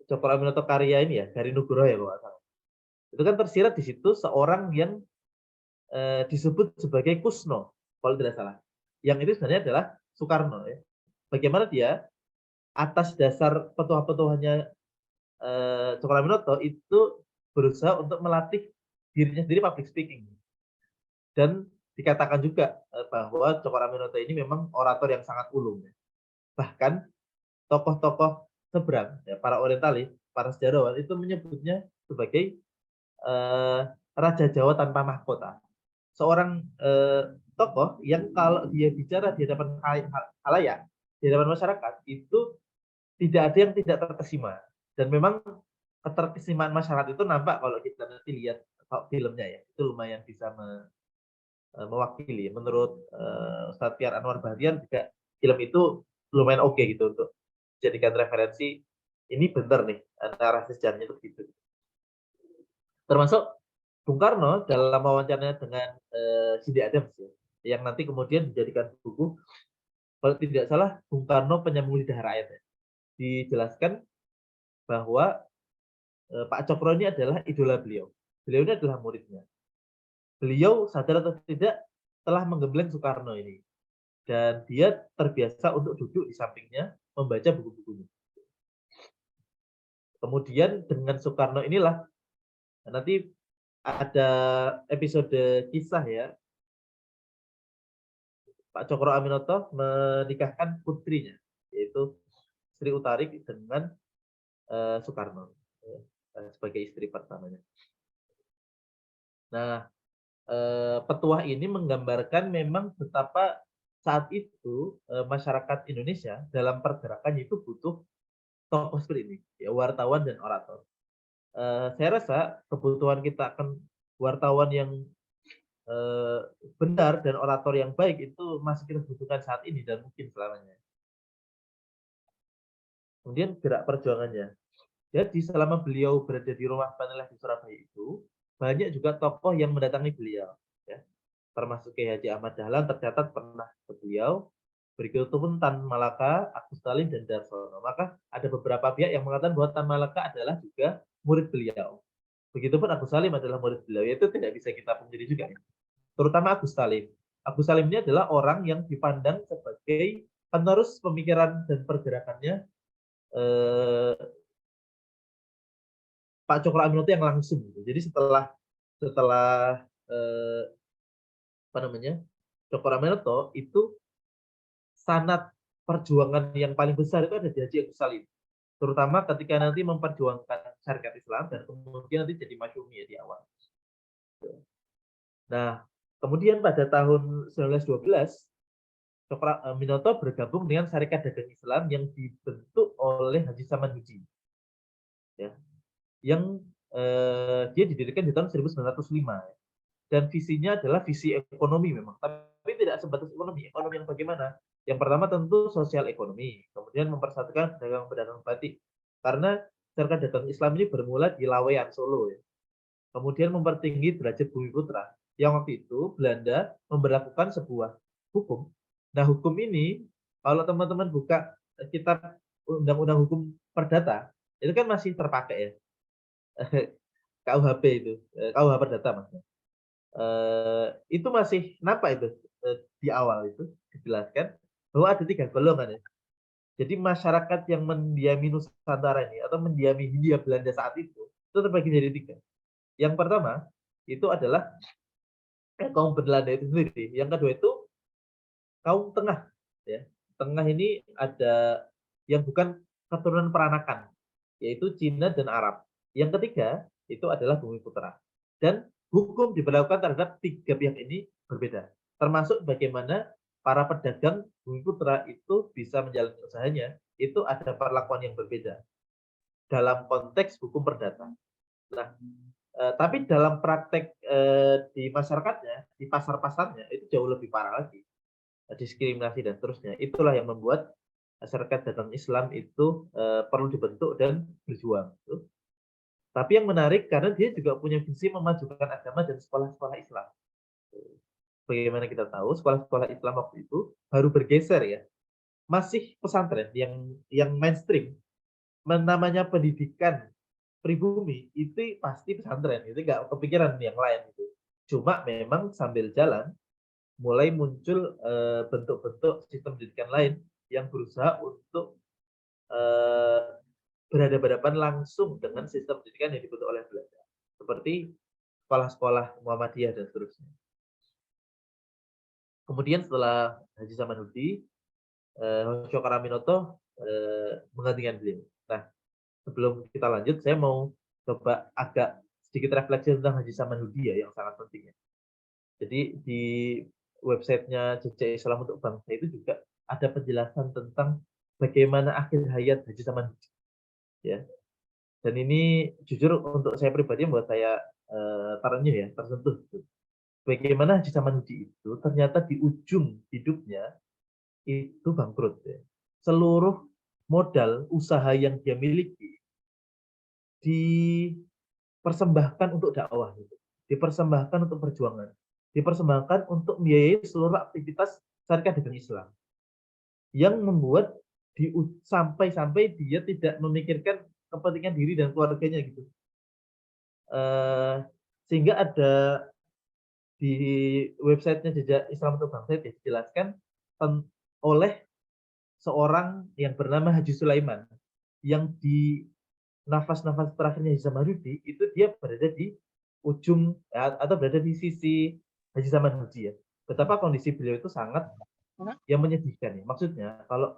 Speaker 4: Cokro Aminoto karya ini ya, dari Nugroho ya kalau nggak salah. Itu kan tersirat di situ seorang yang disebut sebagai Kusno, kalau tidak salah. Yang itu sebenarnya adalah Soekarno ya. Bagaimana dia atas dasar petuah-petuahnya Cokro Aminoto itu berusaha untuk melatih dirinya sendiri public speaking. Dan dikatakan juga bahwa Cokro Aminoto ini memang orator yang sangat ulung. Ya. Bahkan tokoh-tokoh seberang, ya, para orientalis, para sejarawan itu menyebutnya sebagai Raja Jawa tanpa mahkota. Seorang tokoh yang kalau dia bicara di hadapan halayak, di hadapan masyarakat, itu tidak ada yang tidak terkesima. Dan memang keterkesimaan masyarakat itu nampak kalau kita nanti lihat filmnya ya. Itu lumayan bisa mewakili. Menurut Ustadz Tiar Anwar Bahtian juga film itu lumayan oke gitu untuk jadikan referensi. Ini benar nih, narasi sejarahnya itu begitu. Termasuk Bung Karno dalam wawancaranya dengan Cindy Adams ya, yang nanti kemudian dijadikan buku, kalau tidak salah Bung Karno Penyambung Lidah Rakyat ya. Dijelaskan bahwa Pak Cokro ini adalah idola beliau. Beliau ini adalah muridnya. Beliau sadar atau tidak telah menggembleng Soekarno ini. Dan dia terbiasa untuk duduk di sampingnya membaca buku-bukunya. Kemudian dengan Soekarno inilah nanti ada episode kisah ya. Pak Cokro Aminoto menikahkan putrinya, yaitu Sri Utarik dengan Soekarno sebagai istri pertamanya. Nah, petuah ini menggambarkan memang betapa saat itu masyarakat Indonesia dalam pergerakannya itu butuh tokoh seperti ini, ya, wartawan dan orator. Saya rasa kebutuhan kita akan wartawan yang benar dan orator yang baik itu masih kita butuhkan saat ini dan mungkin selamanya. Kemudian gerak perjuangannya. Jadi selama beliau berada di rumah Paneleh di Surabaya itu, banyak juga tokoh yang mendatangi beliau. Ya. Termasuk Kiai Haji Ahmad Dahlan tercatat pernah ke beliau. Berikut itu pun Tan Malaka, Agus Salim, dan Darsono. Maka ada beberapa pihak yang mengatakan bahwa Tan Malaka adalah juga murid beliau. Begitupun Agus Salim adalah murid beliau. Itu tidak bisa kita pungkiri juga. Ya. Terutama Agus Salim. Agus Salim ini adalah orang yang dipandang sebagai penerus pemikiran dan pergerakannya Pak Cokro Aminoto yang langsung. Jadi setelah Cokro Aminoto itu sanad perjuangan yang paling besar itu ada di Haji Agus Salim. Terutama ketika nanti memperjuangkan syariat Islam dan kemudian nanti jadi masyumi ya di awal. Nah, kemudian pada tahun 1912 Cokro Aminoto bergabung dengan Syarikat Dagang Islam yang dibentuk oleh Haji Saman Hudi. Ya. Yang dia didirikan di tahun 1905. Dan visinya adalah visi ekonomi memang. Tapi tidak sebatas ekonomi. Ekonomi yang bagaimana? Yang pertama tentu sosial ekonomi. Kemudian mempersatukan pedagang-pedagang batik. Karena Syarikat Dagang Islam ini bermula di Laweyan, Solo. Ya. Kemudian mempertinggi derajat Bumi Putra. Yang waktu itu Belanda memberlakukan sebuah hukum. Nah, hukum ini kalau teman-teman buka kitab Undang-Undang Hukum Perdata, itu kan masih terpakai ya. KUHP itu, KUH Perdata maksudnya. Itu masih nampak itu di awal itu dijelaskan bahwa ada 3 golongan ya. Jadi masyarakat yang mendiami Nusantara ini atau mendiami Hindia Belanda saat itu terbagi jadi 3. Yang pertama itu adalah kaum Belanda itu sendiri. Yang kedua itu kaum tengah ya. Tengah ini ada yang bukan keturunan peranakan, yaitu Cina dan Arab. Yang ketiga itu adalah Bumi Putra. Dan hukum diberlakukan terhadap 3 pihak ini berbeda. Termasuk bagaimana para pedagang Bumi Putra itu bisa menjalani usahanya, itu ada perlakuan yang berbeda dalam konteks hukum perdata. Nah, tapi dalam praktek di masyarakatnya, di pasar-pasarnya itu jauh lebih parah lagi. Diskriminasi dan seterusnya. Itulah yang membuat Syarikat Dagang Islam itu perlu dibentuk dan berjuang. Tapi yang menarik karena dia juga punya visi memajukan agama dan sekolah-sekolah Islam. Bagaimana kita tahu sekolah-sekolah Islam waktu itu baru bergeser ya, masih pesantren yang mainstream, namanya pendidikan pribumi itu pasti pesantren, itu nggak kepikiran yang lain itu. Cuma memang sambil jalan mulai muncul bentuk-bentuk sistem pendidikan lain yang berusaha untuk berhadapan langsung dengan sistem pendidikan yang dibentuk oleh Belanda, seperti sekolah-sekolah Muhammadiyah dan seterusnya. Kemudian setelah Haji Samanhudi, Hosho Karaminoto menggantikan beliau. Nah, sebelum kita lanjut, saya mau coba agak sedikit refleksi tentang Haji Samanhudi ya, yang sangat penting ya. Jadi di websitenya Jejak Islam untuk Bangsa itu juga ada penjelasan tentang bagaimana akhir hayat Haji Samanhudi. Ya. Dan ini jujur untuk saya pribadi membuat saya terenyuh ya, tersentuh. Bagaimana Haji Samanhudi itu ternyata di ujung hidupnya itu bangkrut ya. Seluruh modal usaha yang dia miliki dipersembahkan untuk dakwah gitu. Dipersembahkan untuk perjuangan, dipersembahkan untuk membiayai seluruh aktivitas syarikat dagang Islam. Yang membuat sampai-sampai dia tidak memikirkan kepentingan diri dan keluarganya gitu. Sehingga ada di websitenya Jejak Islam untuk Bangsa dijelaskan oleh seorang yang bernama Haji Sulaiman, yang di nafas-nafas terakhirnya Haji Samanhudi itu dia berada di ujung atau berada di sisi Haji Samanhudi ya. Betapa kondisi beliau itu sangat yang menyedihkan ya. Maksudnya kalau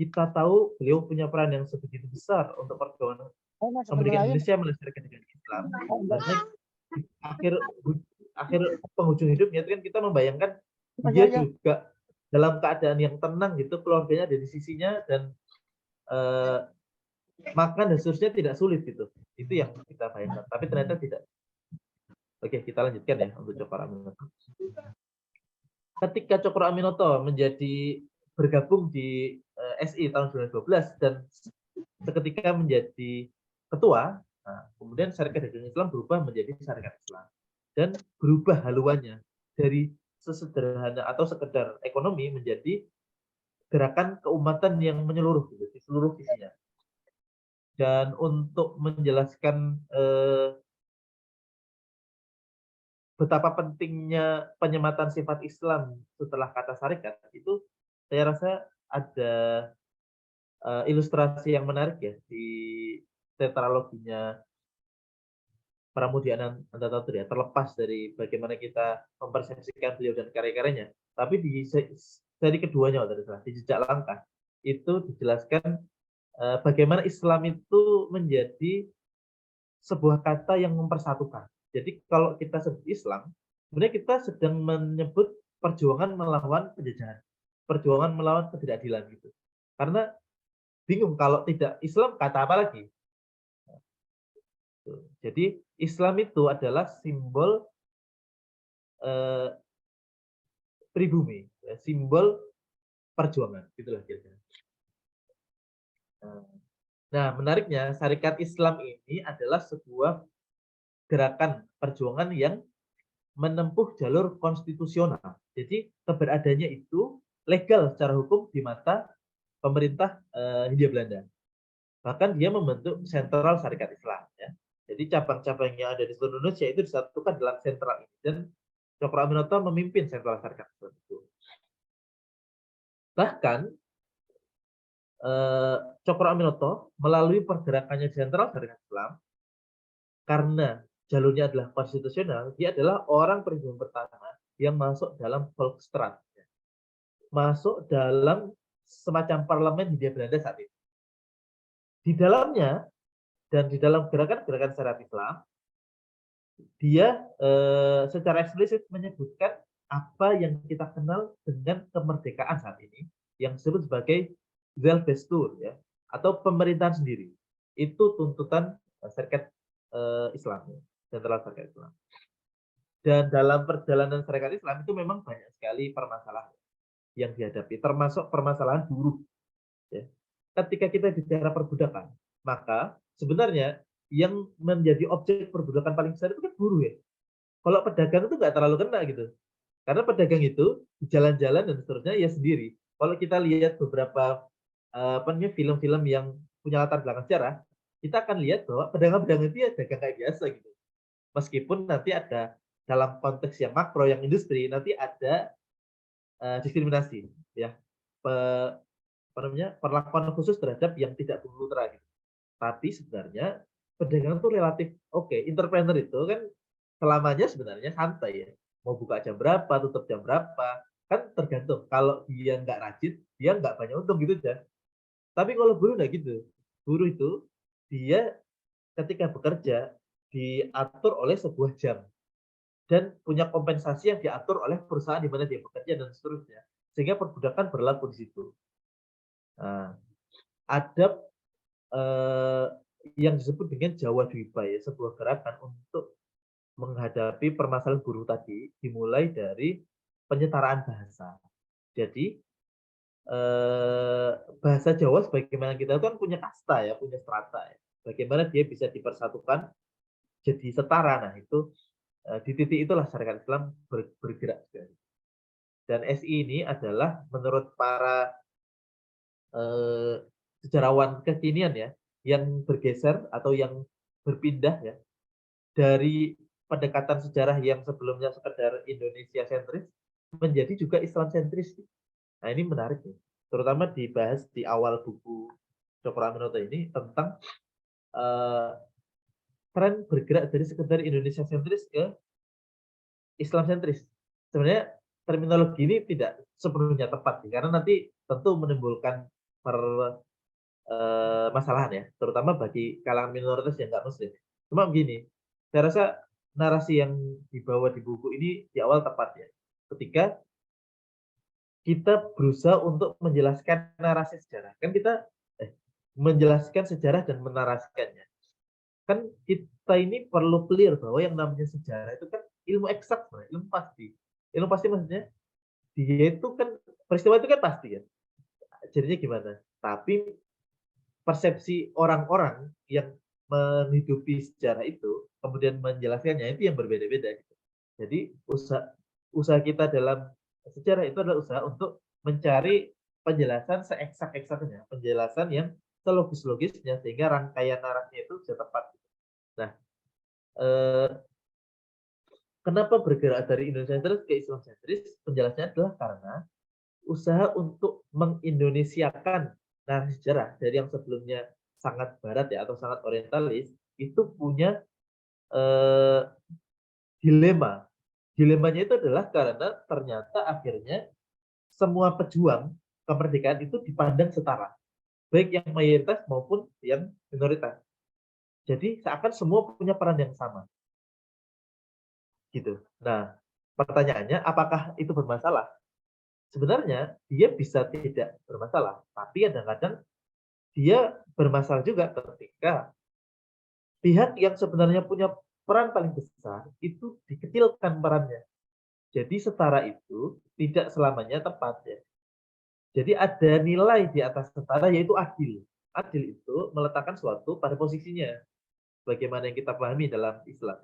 Speaker 4: kita tahu beliau punya peran yang sebegitu besar untuk perjuangan kemerdekaan Indonesia melestarikan dengan Islam, karena akhir penghujung hidupnya itu kan kita membayangkan dia juga dalam keadaan yang tenang gitu, keluarganya ada di sisinya dan makan dan seterusnya tidak sulit gitu. Itu yang kita bayangkan. Tapi ternyata tidak. Oke, kita lanjutkan ya untuk Cokro Aminoto. Ketika Cokro Aminoto bergabung di SI tahun 2012 dan seketika menjadi ketua, nah, kemudian Syarikat Dagang Islam berubah menjadi Syarikat Islam dan berubah haluannya dari sesederhana atau sekedar ekonomi menjadi gerakan keumatan yang menyeluruh gitu, di seluruh isinya. Dan untuk menjelaskan betapa pentingnya penyematan sifat Islam setelah kata syarikat itu, saya rasa ada ilustrasi yang menarik ya di tetraloginya Pramudia Anantatur ya, terlepas dari bagaimana kita mempersepsikan beliau dan karya-karyanya, tapi di seri keduanya di Jejak Langkah itu dijelaskan bagaimana Islam itu menjadi sebuah kata yang mempersatukan. Jadi kalau kita sebut Islam, sebenarnya kita sedang menyebut perjuangan melawan penjajahan, perjuangan melawan ketidakadilan gitu. Karena bingung kalau tidak Islam kata apa lagi. Jadi Islam itu adalah simbol pribumi, simbol perjuangan, gitulah kira-kira. Nah, menariknya Syarikat Islam ini adalah sebuah gerakan perjuangan yang menempuh jalur konstitusional. Jadi keberadaannya itu legal secara hukum di mata pemerintah Hindia Belanda. Bahkan dia membentuk sentral Syarikat Islam. Ya. Jadi cabang-cabang yang ada di seluruh Indonesia itu disatukan dalam sentral ini. Dan Cokro Aminoto memimpin sentral Syarikat Islam itu. Bahkan Cokro Aminoto melalui pergerakannya sentral Syarikat Islam, karena jalurnya adalah konstitusional, dia adalah orang pribumi pertama yang masuk dalam Volksstraat, masuk dalam semacam parlemen Hindia Belanda saat itu. Di dalamnya dan di dalam gerakan-gerakan syariat Islam, dia secara eksplisit menyebutkan apa yang kita kenal dengan kemerdekaan saat ini, yang disebut sebagai Zelfbestur, ya, atau pemerintahan sendiri. Itu tuntutan Syarikat Islam, sentral Syarikat Islam. Dan dalam perjalanan Syarikat Islam itu memang banyak sekali permasalahan yang dihadapi, termasuk permasalahan buruh. Ya. Ketika kita bicara perbudakan, maka sebenarnya yang menjadi objek perbudakan paling besar itu kan buruh ya. Kalau pedagang itu nggak terlalu kena gitu. Karena pedagang itu di jalan-jalan dan seterusnya ya sendiri. Kalau kita lihat beberapa film-film yang punya latar belakang sejarah, kita akan lihat bahwa pedagang-pedagang itu ya dagang kayak biasa gitu. Meskipun nanti ada dalam konteks yang makro, yang industri, nanti ada diskriminasi, ya, perlakuan khusus terhadap yang tidak berputra gitu. Tapi sebenarnya pedagang itu relatif oke. Entrepreneur itu kan selamanya sebenarnya santai ya. Mau buka jam berapa, tutup jam berapa, kan tergantung. Kalau dia nggak rajin, dia nggak banyak untung gitu aja. Tapi kalau buruh nggak gitu. Buruh itu dia ketika bekerja diatur oleh sebuah jam dan punya kompensasi yang diatur oleh perusahaan di mana dia bekerja dan seterusnya. Sehingga perbudakan berlaku di situ. Nah, ada yang disebut dengan Jawa Dwipa ya, sebuah gerakan untuk menghadapi permasalahan buruh tadi dimulai dari penyetaraan bahasa. Jadi bahasa Jawa sebagaimana kita kan punya kasta ya, punya strata ya. Bagaimana dia bisa dipersatukan jadi setara. Nah, itu di titik itulah syariat Islam bergerak. Dan SI ini adalah menurut para sejarawan kekinian ya, yang bergeser atau yang berpindah ya dari pendekatan sejarah yang sebelumnya sekedar Indonesia sentris menjadi juga Islam sentris. Nah, ini menarik ya. Terutama dibahas di awal buku Cokro Aminoto ini tentang tren bergerak dari sekedar Indonesia sentris ke Islam sentris. Sebenarnya terminologi ini tidak sepenuhnya tepat karena nanti tentu menimbulkan masalahan ya, terutama bagi kalangan minoritas yang nggak muslim. Cuma begini, saya rasa narasi yang dibawa di buku ini di awal tepat ya. Ketika kita berusaha untuk menjelaskan narasi sejarah, kan kita menjelaskan sejarah dan menarasikannya. Kan kita ini perlu clear bahwa yang namanya sejarah itu kan ilmu eksak, ilmu pasti. Ilmu pasti maksudnya dia itu kan peristiwa itu kan pasti ya. Jadinya gimana? Tapi persepsi orang-orang yang menghidupi sejarah itu kemudian menjelaskannya itu yang berbeda-beda. Jadi usaha kita dalam sejarah itu adalah usaha untuk mencari penjelasan seeksak-eksaknya, penjelasan yang selogis-logisnya sehingga rangkaian narasinya itu bisa tepat. Nah, kenapa bergerak dari Indonesia sentris ke Islam sentris? Penjelasannya adalah karena usaha untuk mengindonesiakan narasi sejarah dari yang sebelumnya sangat barat ya atau sangat orientalis itu punya dilema. Dilemanya itu adalah karena ternyata akhirnya semua pejuang kemerdekaan itu dipandang setara, baik yang mayoritas maupun yang minoritas. Jadi seakan semua punya peran yang sama. Gitu. Nah, pertanyaannya apakah itu bermasalah? Sebenarnya dia bisa tidak bermasalah, tapi kadang-kadang dia bermasalah juga ketika pihak yang sebenarnya punya peran paling besar itu dikecilkan perannya. Jadi setara itu tidak selamanya tepat ya. Jadi ada nilai di atas setara yaitu adil. Adil itu meletakkan suatu pada posisinya. Bagaimana yang kita pahami dalam Islam.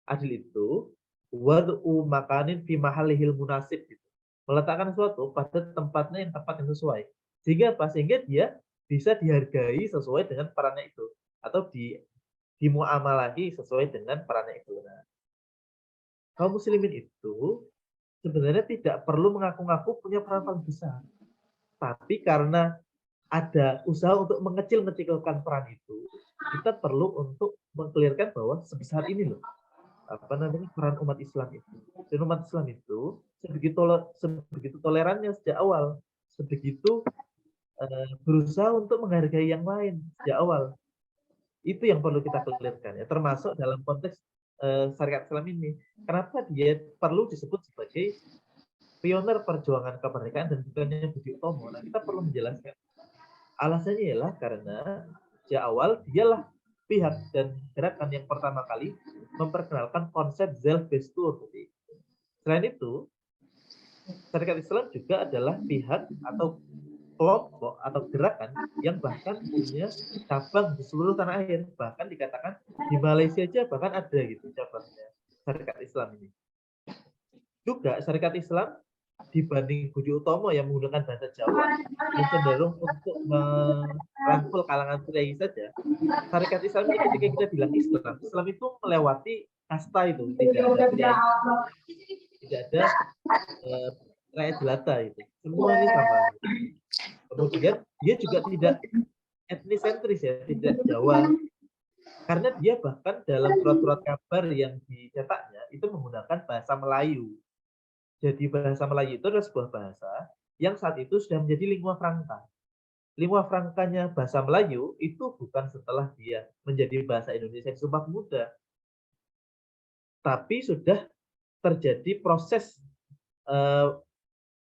Speaker 4: Adil itu wad'u makanin fi mahallihil munasib gitu. Meletakkan sesuatu pada tempatnya yang tepat yang sesuai. Sehingga apa? Sehingga dia bisa dihargai sesuai dengan perannya itu atau dimuamalahi sesuai dengan perannya itu. Nah, kaum muslimin itu sebenarnya tidak perlu mengaku-ngaku punya peran paling besar. Tapi karena ada usaha untuk mengecil-ngecilkan peran itu, kita perlu untuk mengklirkan bahwa sebesar ini loh peran umat Islam itu. Dan umat Islam itu sebegitu tolerannya sejak awal, sebegitu berusaha untuk menghargai yang lain sejak awal. Itu yang perlu kita klirkan ya, termasuk dalam konteks syariat Islam ini. Kenapa dia perlu disebut sebagai pionir perjuangan kemerdekaan dan bukannya Budi Utomo? Nah, kita perlu menjelaskan. Alasannya ialah karena sejak awal dialah pihak dan gerakan yang pertama kali memperkenalkan konsep Zelfbestur. Selain itu, syariat Islam juga adalah pihak atau
Speaker 5: kelompok atau gerakan yang bahkan punya cabang di seluruh tanah air. Bahkan dikatakan di Malaysia aja bahkan ada gitu cabangnya Syarikat Islam ini. Juga Syarikat Islam dibanding Budi Utomo yang menggunakan bahasa Jawa yang cenderung untuk merangkul kalangan kiai saja. Syarikat Islam ini ketika kita bilang Islam, Islam itu melewati kasta itu, tidak ada kiai, tidak ada rakyat jelata itu, semua ini sama. Kemudian dia juga tidak etnisentris ya, tidak Jawa, karena dia bahkan dalam surat-surat kabar yang dicetaknya itu menggunakan bahasa Melayu. Jadi bahasa Melayu itu adalah sebuah bahasa yang saat itu sudah menjadi lingua franca. Lingua francanya bahasa Melayu itu bukan setelah dia menjadi bahasa Indonesia di Sumpah Pemuda, tapi sudah terjadi proses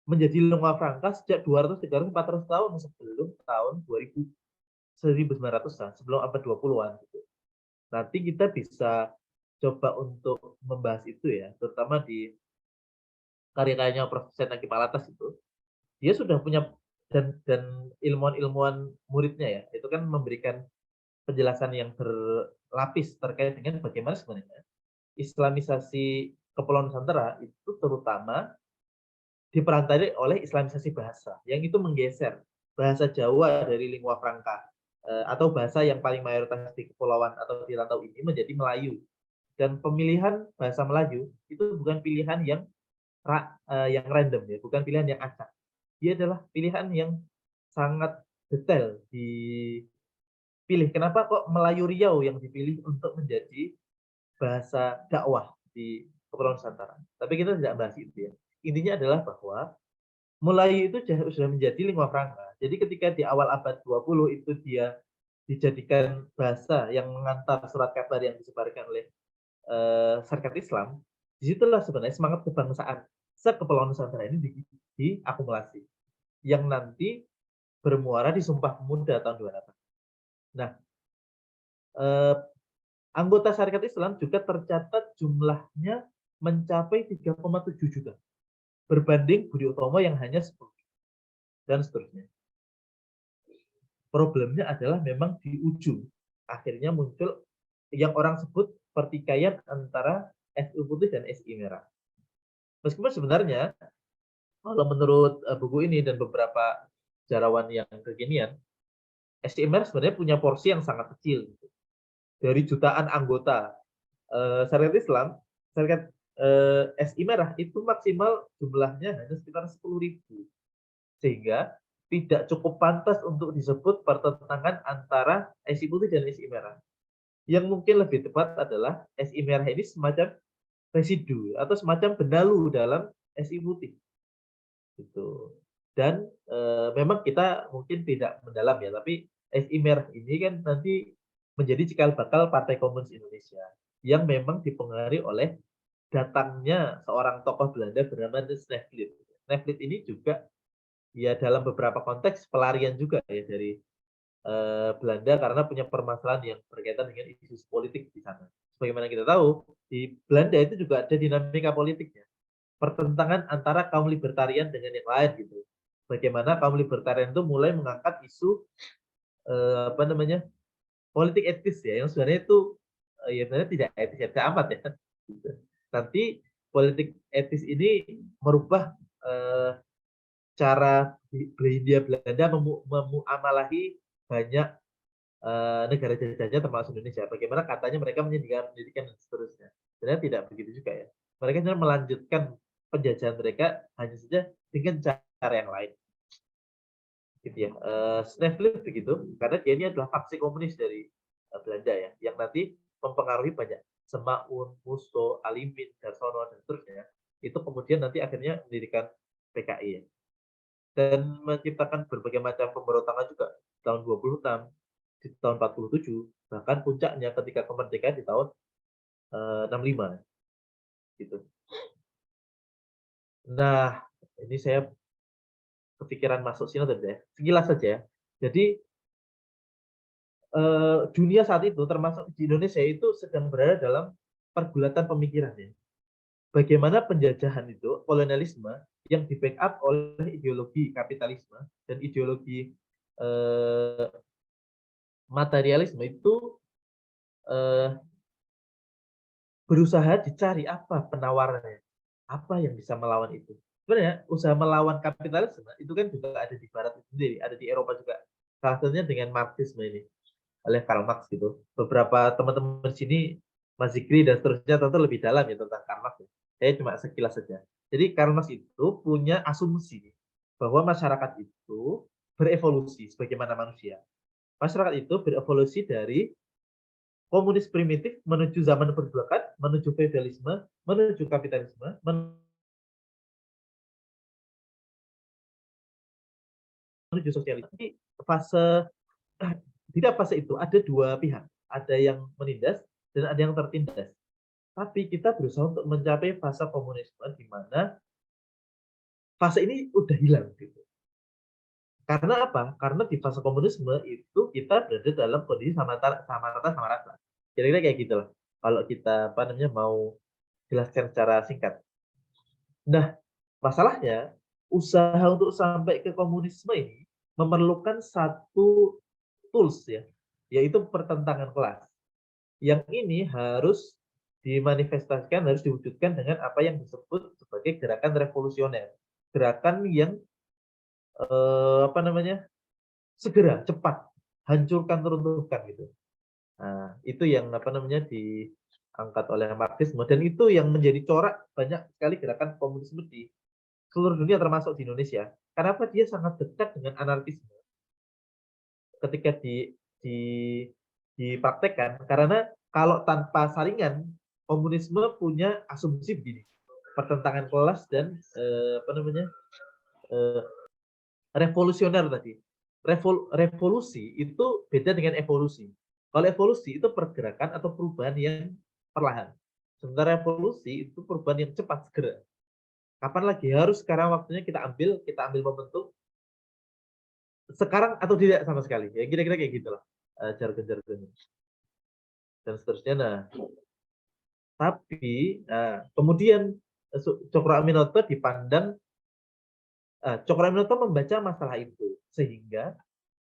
Speaker 5: menjadi lingua franca sejak 200, 300, 400 tahun sebelum tahun 2000, 1900-an, sebelum abad 20-an. Gitu. Nanti kita bisa coba untuk membahas itu ya, terutama di karya-karyanya Prof. Senaki Palatas itu. Dia sudah punya dan ilmuwan-ilmuwan muridnya ya, itu kan memberikan penjelasan yang berlapis terkait dengan bagaimana sebenarnya Islamisasi Kepulauan Nusantara itu terutama diperantari oleh Islamisasi bahasa, yang itu menggeser bahasa Jawa dari lingua franca atau bahasa yang paling mayoritas di kepulauan atau di rantau ini menjadi Melayu. Dan pemilihan bahasa Melayu itu bukan pilihan yang random ya, bukan pilihan yang acak. Dia adalah pilihan yang sangat detail dipilih. Kenapa kok Melayu Riau yang dipilih untuk menjadi bahasa dakwah di Kepulauan Nusantara? Tapi kita tidak bahas itu ya. Intinya adalah bahwa Melayu itu sudah menjadi lingua franca. Jadi ketika di awal abad 20 itu dia dijadikan bahasa yang mengantar surat kabar yang disebarkan oleh Syarikat Islam, disitulah sebenarnya semangat kebangsaan se-Kepulauan Nusantara ini diakumulasi, yang nanti bermuara di Sumpah Pemuda tahun 200. Nah, anggota Syarikat Islam juga tercatat jumlahnya mencapai 3,7 juta, berbanding Budi Utomo yang hanya 10, dan seterusnya. Problemnya adalah memang di ujung, akhirnya muncul yang orang sebut pertikaian antara SI putih dan SI merah. Meskipun sebenarnya kalau menurut buku ini dan beberapa sejarawan yang kekinian, SI merah sebenarnya punya porsi yang sangat kecil. Dari jutaan anggota Syarikat Islam, Syarikat SI merah itu maksimal jumlahnya hanya sekitar 10.000. Sehingga tidak cukup pantas untuk disebut pertentangan antara SI putih dan SI merah. Yang mungkin lebih tepat adalah SI merah ini semacam residu atau semacam benalu dalam SI putih. Gitu. Dan memang kita mungkin tidak mendalam ya, tapi SI merah ini kan nanti menjadi cikal bakal Partai Komunis Indonesia yang memang dipengaruhi oleh datangnya seorang tokoh Belanda bernama Snevely. Snevely ini juga ya dalam beberapa konteks pelarian juga ya dari Belanda karena punya permasalahan yang berkaitan dengan isu politik di sana. Sebagaimana kita tahu, di Belanda itu juga ada dinamika politiknya. Pertentangan antara kaum libertarian dengan yang lain gitu. Bagaimana kaum libertarian itu mulai mengangkat isu politik etis ya, yang sebenarnya itu ya sebenarnya tidak etis amat ya. Nanti politik etis ini merubah cara Hindia Belanda memuamalahi banyak negara jajahnya termasuk Indonesia. Bagaimana katanya mereka menyediakan pendidikan dan seterusnya. Sebenarnya tidak begitu juga ya. Mereka hanya melanjutkan penjajahan mereka hanya saja dengan cara yang lain. Gitu ya. Snevely begitu, karena dia ini adalah faksi komunis dari Belanda ya, yang nanti mempengaruhi banyak Semaun, Musto, Alimin, Darsono dan seterusnya. Itu kemudian nanti akhirnya mendirikan PKI ya. Dan menciptakan berbagai macam pemberontakan juga tahun 26, di tahun 47, bahkan puncaknya ketika kemerdekaan di tahun 65 gitu. Nah, ini saya kepikiran masuk sini ya. Sekilas saja. Jadi dunia saat itu termasuk di Indonesia itu sedang berada dalam pergulatan pemikiran ya. bagaimana penjajahan itu, kolonialisme, yang di-backup oleh ideologi kapitalisme dan ideologi materialisme itu berusaha dicari apa penawarannya, apa yang bisa melawan itu. Sebenarnya usaha melawan kapitalisme itu kan juga ada di Barat sendiri, ada di Eropa juga. Salah satunya dengan Marxisme ini, oleh Karl Marx gitu. Beberapa teman-teman sini, Mas Zikri dan seterusnya tentu lebih dalam ya tentang Karl Marx. Saya cuma sekilas saja. Jadi Karl Marx itu punya asumsi bahwa masyarakat itu berevolusi sebagaimana manusia. Masyarakat itu berevolusi dari komunis primitif menuju zaman perbudakan, menuju feudalisme, menuju kapitalisme, menuju sosialisme. Jadi fase tidak fase itu ada dua pihak, ada yang menindas dan ada yang tertindas. Tapi kita berusaha untuk mencapai fase komunisme di mana fase ini udah hilang gitu. Karena apa? Karena di fase komunisme itu kita berada dalam kondisi sama rata. Kira-kira kayak gitu lah. Kalau kita mau jelaskan secara singkat. Nah, masalahnya usaha untuk sampai ke komunisme ini memerlukan satu tools ya, yaitu pertentangan kelas. Yang ini harus dimanifestasikan, harus diwujudkan dengan apa yang disebut sebagai gerakan revolusioner. Gerakan yang segera, cepat, hancurkan, runtuhkan gitu. Nah, itu yang diangkat oleh Marxisme dan itu yang menjadi corak banyak sekali gerakan komunisme di seluruh dunia termasuk di Indonesia. Kenapa dia sangat dekat dengan anarkisme ketika dipraktekkan? Karena kalau tanpa saringan, komunisme punya asumsi begini, pertentangan kelas dan revolusioner tadi. Revolusi itu beda dengan evolusi. Kalau evolusi itu pergerakan atau perubahan yang perlahan. Sementara revolusi itu perubahan yang cepat segera. Kapan lagi? Harus sekarang waktunya kita ambil momentum sekarang atau tidak sama sekali. Ya kira-kira kayak gitulah jargon-jargonnya. Dan seterusnya. Nah, tapi kemudian Cokro Aminoto dipandang Cokro Aminoto membaca masalah itu sehingga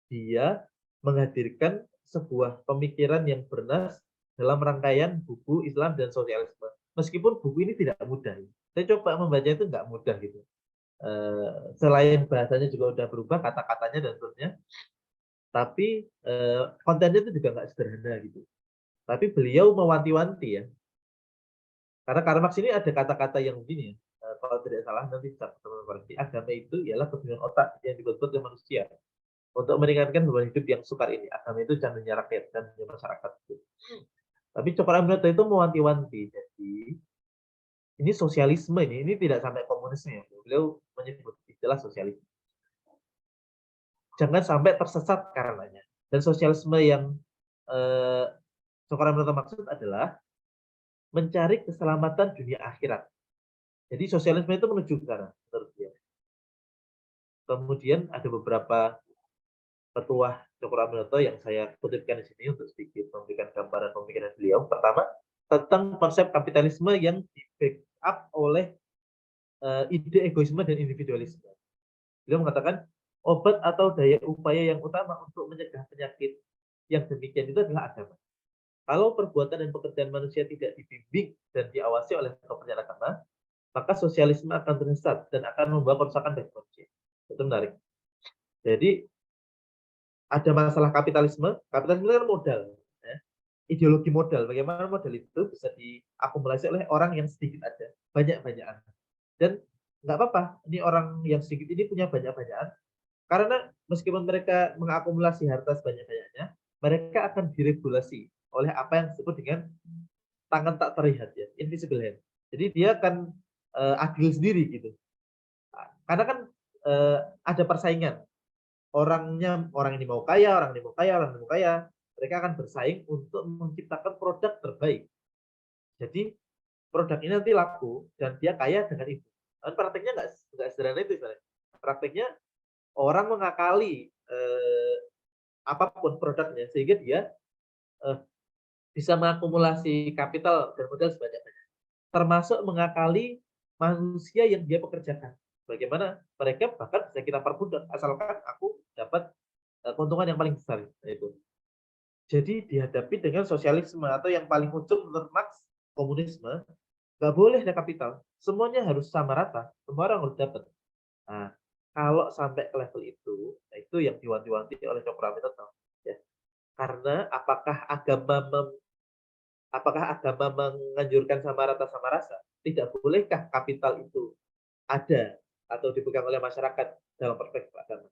Speaker 5: dia menghadirkan sebuah pemikiran yang bernas dalam rangkaian buku Islam dan Sosialisme. Meskipun buku ini tidak mudah. Saya coba membaca itu nggak mudah gitu. Selain bahasanya juga udah berubah, kata-katanya dan seterusnya. Tapi kontennya itu juga nggak sederhana gitu. Tapi beliau mewanti-wanti ya. Karena Karl Marx ini ada kata-kata yang begini ya. Kalau tidak salah nanti teman-teman berarti agama itu ialah kebutuhan otak yang dibuat oleh manusia untuk meringankan beban hidup yang sukar ini. Agama itu jangannya rakyat dan masyarakat. Tapi Cokro Aminoto itu mewanti-wanti. Jadi ini sosialisme ini tidak sampai komunisme ya. Beliau menyebut istilah sosialisme. Jangan sampai tersesat karenanya. Dan sosialisme yang Cokro Aminoto maksud adalah mencari keselamatan dunia akhirat. Jadi sosialisme itu menuju ke sana menurut dia. Kemudian ada beberapa petuah Cokro Aminoto yang saya kutipkan di sini untuk sedikit memberikan gambaran pemikiran beliau. Pertama, tentang konsep kapitalisme yang di-backup oleh ide egoisme dan individualisme. Beliau mengatakan obat atau daya upaya yang utama untuk mencegah penyakit yang demikian itu adalah agama. Kalau perbuatan dan pekerjaan manusia tidak dibimbing dan diawasi oleh kepercayaan agama, maka sosialisme akan tersesat dan akan membawa kerusakan bagi manusia. Itu menarik. Jadi ada masalah kapitalisme. Kapitalisme kan modal, ya. Ideologi modal. Bagaimana modal itu bisa diakumulasi oleh orang yang sedikit ada, banyak-banyakan. Dan nggak apa-apa. Ini orang yang sedikit ini punya banyak-banyakan. Karena meskipun mereka mengakumulasi harta sebanyak-banyaknya, mereka akan diregulasi oleh apa yang disebut dengan tangan tak terlihat ya, invisible hand. Jadi dia akan adil sendiri gitu. Karena kan ada persaingan. Orang ini mau kaya, orang ini mau kaya, mereka akan bersaing untuk menciptakan produk terbaik. Jadi produk ini nanti laku dan dia kaya dengan itu. Dan prakteknya nggak sederhana itu sebenarnya. Prakteknya orang mengakali apapun produknya sehingga dia bisa mengakumulasi kapital dan modal sebanyak-banyaknya. termasuk mengakali manusia yang dia pekerjakan. Bagaimana mereka bahkan bisa kita perbudak asalkan aku dapat keuntungan yang paling besar. Nah, itu. Jadi dihadapi dengan sosialisme atau yang paling ujung menurut Marx komunisme, nggak boleh ada kapital. Semuanya harus sama rata, semua orang harus dapat. Nah, kalau sampai ke level itu, nah itu yang diwanti-wanti oleh Cokroaminoto. Ya. Karena apakah agama menganjurkan sama rata sama rasa? Tidak bolehkah kapital itu ada atau dipegang oleh masyarakat dalam perspektif agama?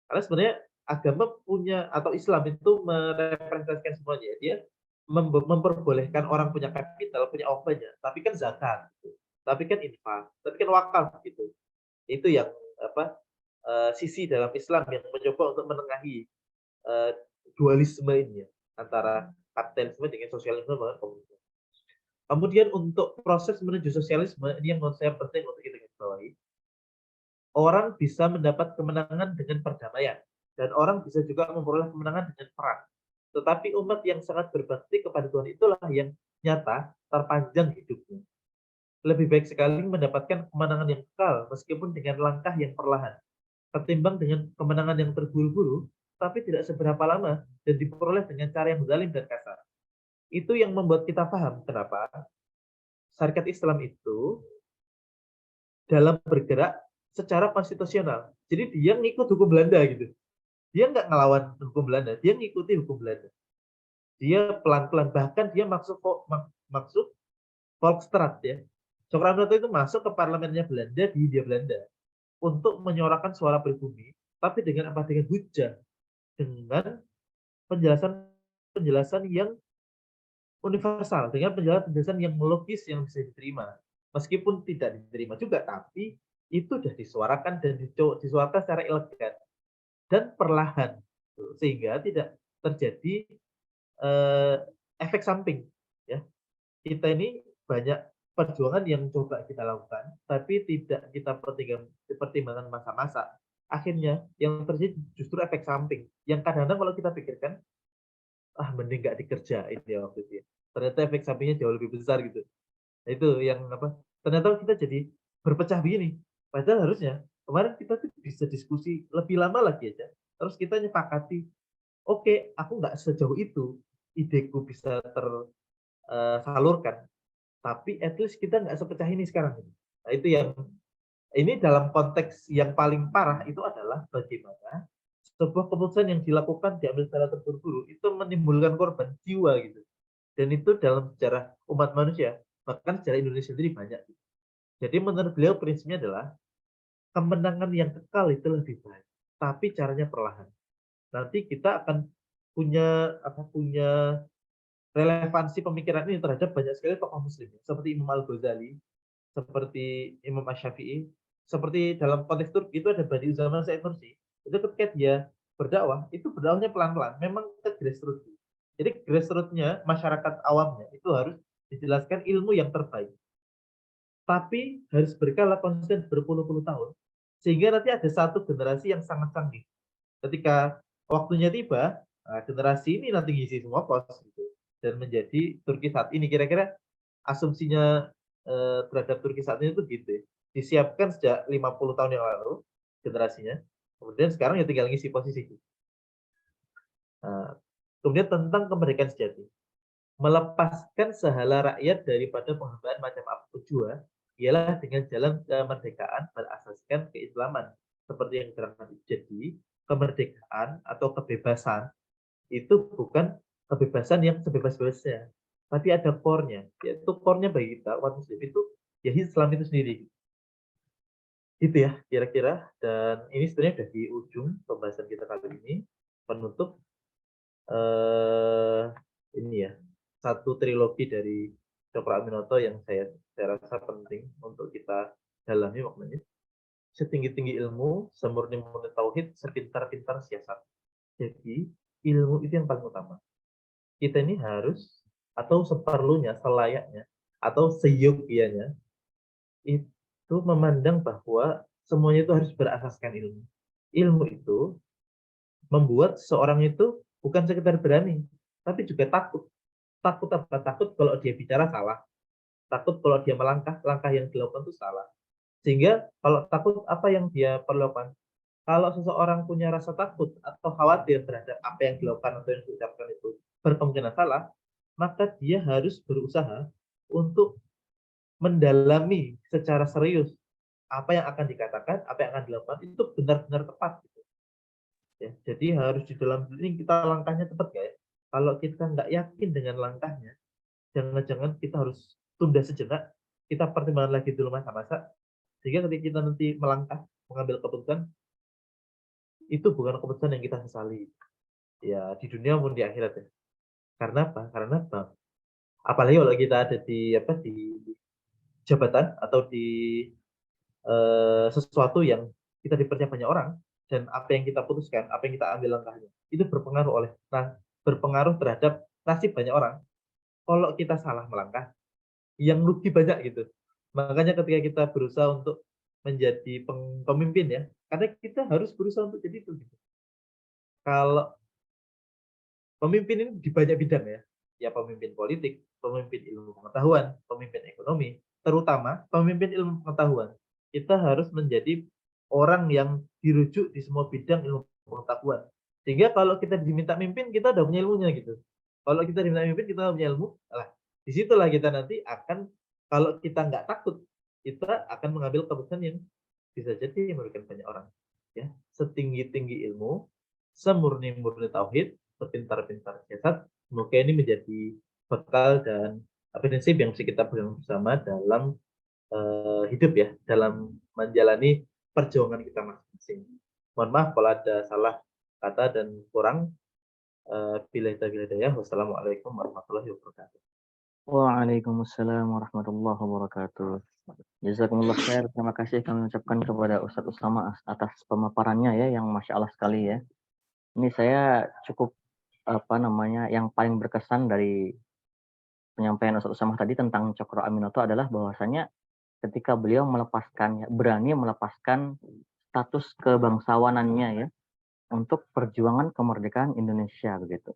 Speaker 5: Karena sebenarnya agama punya atau Islam itu merepresentasikan semuanya. Dia memperbolehkan orang punya kapital, punya uang banyak, tapi kan zakat, gitu. Tapi kan infak, tapi kan wakaf gitu. Itu yang sisi dalam Islam yang mencoba untuk menengahi dualisme ini ya, antara kapitalisme dengan sosialisme dan komunisme. Kemudian untuk proses menuju sosialisme ini yang menurut saya penting untuk kita garisbawahi. Orang bisa mendapat kemenangan dengan perdamaian dan orang bisa juga memperoleh kemenangan dengan perang. Tetapi umat yang sangat berbakti kepada Tuhan itulah yang nyata terpanjang hidupnya. Lebih baik sekali mendapatkan kemenangan yang kekal meskipun dengan langkah yang perlahan, ketimbang dengan kemenangan yang terburu-buru tapi tidak seberapa lama dan diperoleh dengan cara yang zalim dan kasar. Itu yang membuat kita paham kenapa syariat Islam itu dalam bergerak secara konstitusional. Jadi dia ngikut hukum Belanda gitu. Dia nggak ngelawan hukum Belanda, dia ngikuti hukum Belanda. Dia pelan-pelan, bahkan dia maksud Volksstraat ya. Cokroaminoto itu masuk ke parlemennya Belanda di Hindia Belanda untuk menyuarakan suara pribumi, tapi dengan apa? Dengan hujah, dengan penjelasan yang universal, dengan penjelasan yang logis yang bisa diterima. Meskipun tidak diterima juga, tapi itu sudah disuarakan dan disuarakan secara elegan dan perlahan, sehingga tidak terjadi efek samping. Ya, kita ini banyak perjuangan yang coba kita lakukan, tapi tidak kita pertimbangkan masa-masa. Akhirnya yang terjadi justru efek samping. Yang kadang-kadang kalau kita pikirkan, mending nggak dikerjain ya waktu itu. Ternyata efek sampingnya jauh lebih besar gitu. Nah, itu yang ternyata kita jadi berpecah begini. Padahal harusnya kemarin kita tuh bisa diskusi lebih lama lagi aja. Terus kita nyepakati, oke, aku nggak sejauh itu ideku bisa tersalurkan. Tapi at least kita nggak sepecah ini sekarang. Nah, itu yang ini dalam konteks yang paling parah itu adalah bagaimana sebuah keputusan yang dilakukan diambil secara terburu-buru itu menimbulkan korban jiwa gitu. Dan itu dalam sejarah umat manusia, bahkan sejarah Indonesia sendiri banyak. Jadi menurut beliau prinsipnya adalah kemenangan yang kekal itu lebih baik, tapi caranya perlahan. Nanti kita akan punya relevansi pemikiran ini terhadap banyak sekali tokoh muslim seperti Imam Al-Ghazali, seperti Imam Asy-Syafi'i, seperti dalam konteks Turki itu ada Badi'u Zaman Said Nursi. Itu ketika dia berdakwah, itu berdakwahnya pelan-pelan, memang ke grassroots. Jadi grassroots-nya masyarakat awamnya itu harus dijelaskan ilmu yang terbaik. Tapi harus berkala konsisten berpuluh-puluh tahun sehingga nanti ada satu generasi yang sangat canggih. Ketika waktunya tiba, generasi ini nanti ngisi semua pos gitu. Dan menjadi Turki saat ini. Kira-kira asumsinya terhadap Turki saat ini itu gitu ya. Disiapkan sejak 50 tahun yang lalu generasinya. Kemudian sekarang ya tinggal ngisi posisi. Kemudian tentang kemerdekaan sejati. Melepaskan sehala rakyat daripada penghambaan macam apa jua ialah dengan jalan kemerdekaan berasaskan keislaman. Seperti yang diterangkan. Jadi kemerdekaan atau kebebasan itu bukan kebebasan yang sebebas-bebasnya, tapi ada core-nya, yaitu core-nya bagi kita umat muslim itu ya Islam itu sendiri. Gitu ya kira-kira, dan ini sebenarnya sudah di ujung pembahasan kita kali ini, penutup ini ya, satu trilogi dari Cokroaminoto yang saya rasa penting untuk kita dalami maknanya. Setinggi-tinggi ilmu, semurni-murni tauhid, sepintar-pintar siasat. Jadi ilmu itu yang paling utama. Kita ini harus atau seperlunya, selayaknya atau seyogianya itu memandang bahwa semuanya itu harus berasaskan ilmu. Ilmu itu membuat seorang itu bukan sekedar berani, tapi juga takut. Takut apa? Takut kalau dia bicara salah. takut kalau dia melangkah, langkah yang dilakukan itu salah. Sehingga kalau takut, apa yang dia perlu lakukan? Kalau seseorang punya rasa takut atau khawatir terhadap apa yang dilakukan atau yang diucapkan itu berkemungkinan salah, maka dia harus berusaha untuk mendalami secara serius apa yang akan dikatakan, apa yang akan dilakukan itu benar-benar tepat. Gitu. Ya, jadi harus di dalam ini kita langkahnya tepat nggak ya? Kalau kita nggak yakin dengan langkahnya, jangan-jangan kita harus tunda sejenak, kita pertimbangkan lagi dulu masa-masa, sehingga ketika kita nanti melangkah, mengambil keputusan, itu bukan keputusan yang kita sesali. Ya, di dunia maupun di akhirat ya. Karena apa? Karena apa? Apalagi kalau kita ada di jabatan atau di sesuatu yang kita dipercaya banyak orang, dan apa yang kita putuskan, apa yang kita ambil langkahnya, itu berpengaruh terhadap nasib banyak orang. Kalau kita salah melangkah, yang rugi banyak gitu. Makanya ketika kita berusaha untuk menjadi pemimpin ya, karena kita harus berusaha untuk jadi itu. Gitu. Kalau pemimpin ini di banyak bidang ya pemimpin politik, pemimpin ilmu pengetahuan, pemimpin ekonomi, terutama pemimpin ilmu pengetahuan. Kita harus menjadi orang yang dirujuk di semua bidang ilmu pengetahuan. Sehingga kalau kita diminta mimpin, kita udah punya ilmunya gitu. Kalau kita diminta mimpin, kita punya ilmu, nah, disitulah kita nanti akan, kalau kita nggak takut, kita akan mengambil keputusan yang bisa jadi merugikan banyak orang. Ya, setinggi-tinggi ilmu, semurni-murni tauhid, sepintar-pintar jasad, semoga ini menjadi bekal dan prinsip yang bisa kita pegang bersama dalam hidup ya, dalam menjalani perjuangan kita masing-masing. Mohon maaf kalau ada salah kata dan kurang. Billahi taufiq hidayah. Wassalamualaikum warahmatullahi wabarakatuh.
Speaker 1: Waalaikumsalam warahmatullahi wabarakatuh. Jazakumullah khair. Terima kasih kami ucapkan kepada Ustadz Usama atas pemaparannya ya, yang masya Allah sekali ya. Ini saya cukup yang paling berkesan dari penyampaian Ustadz Usama tadi tentang Cokro Aminoto adalah bahwasanya ketika beliau berani melepaskan status kebangsawanannya ya untuk perjuangan kemerdekaan Indonesia begitu.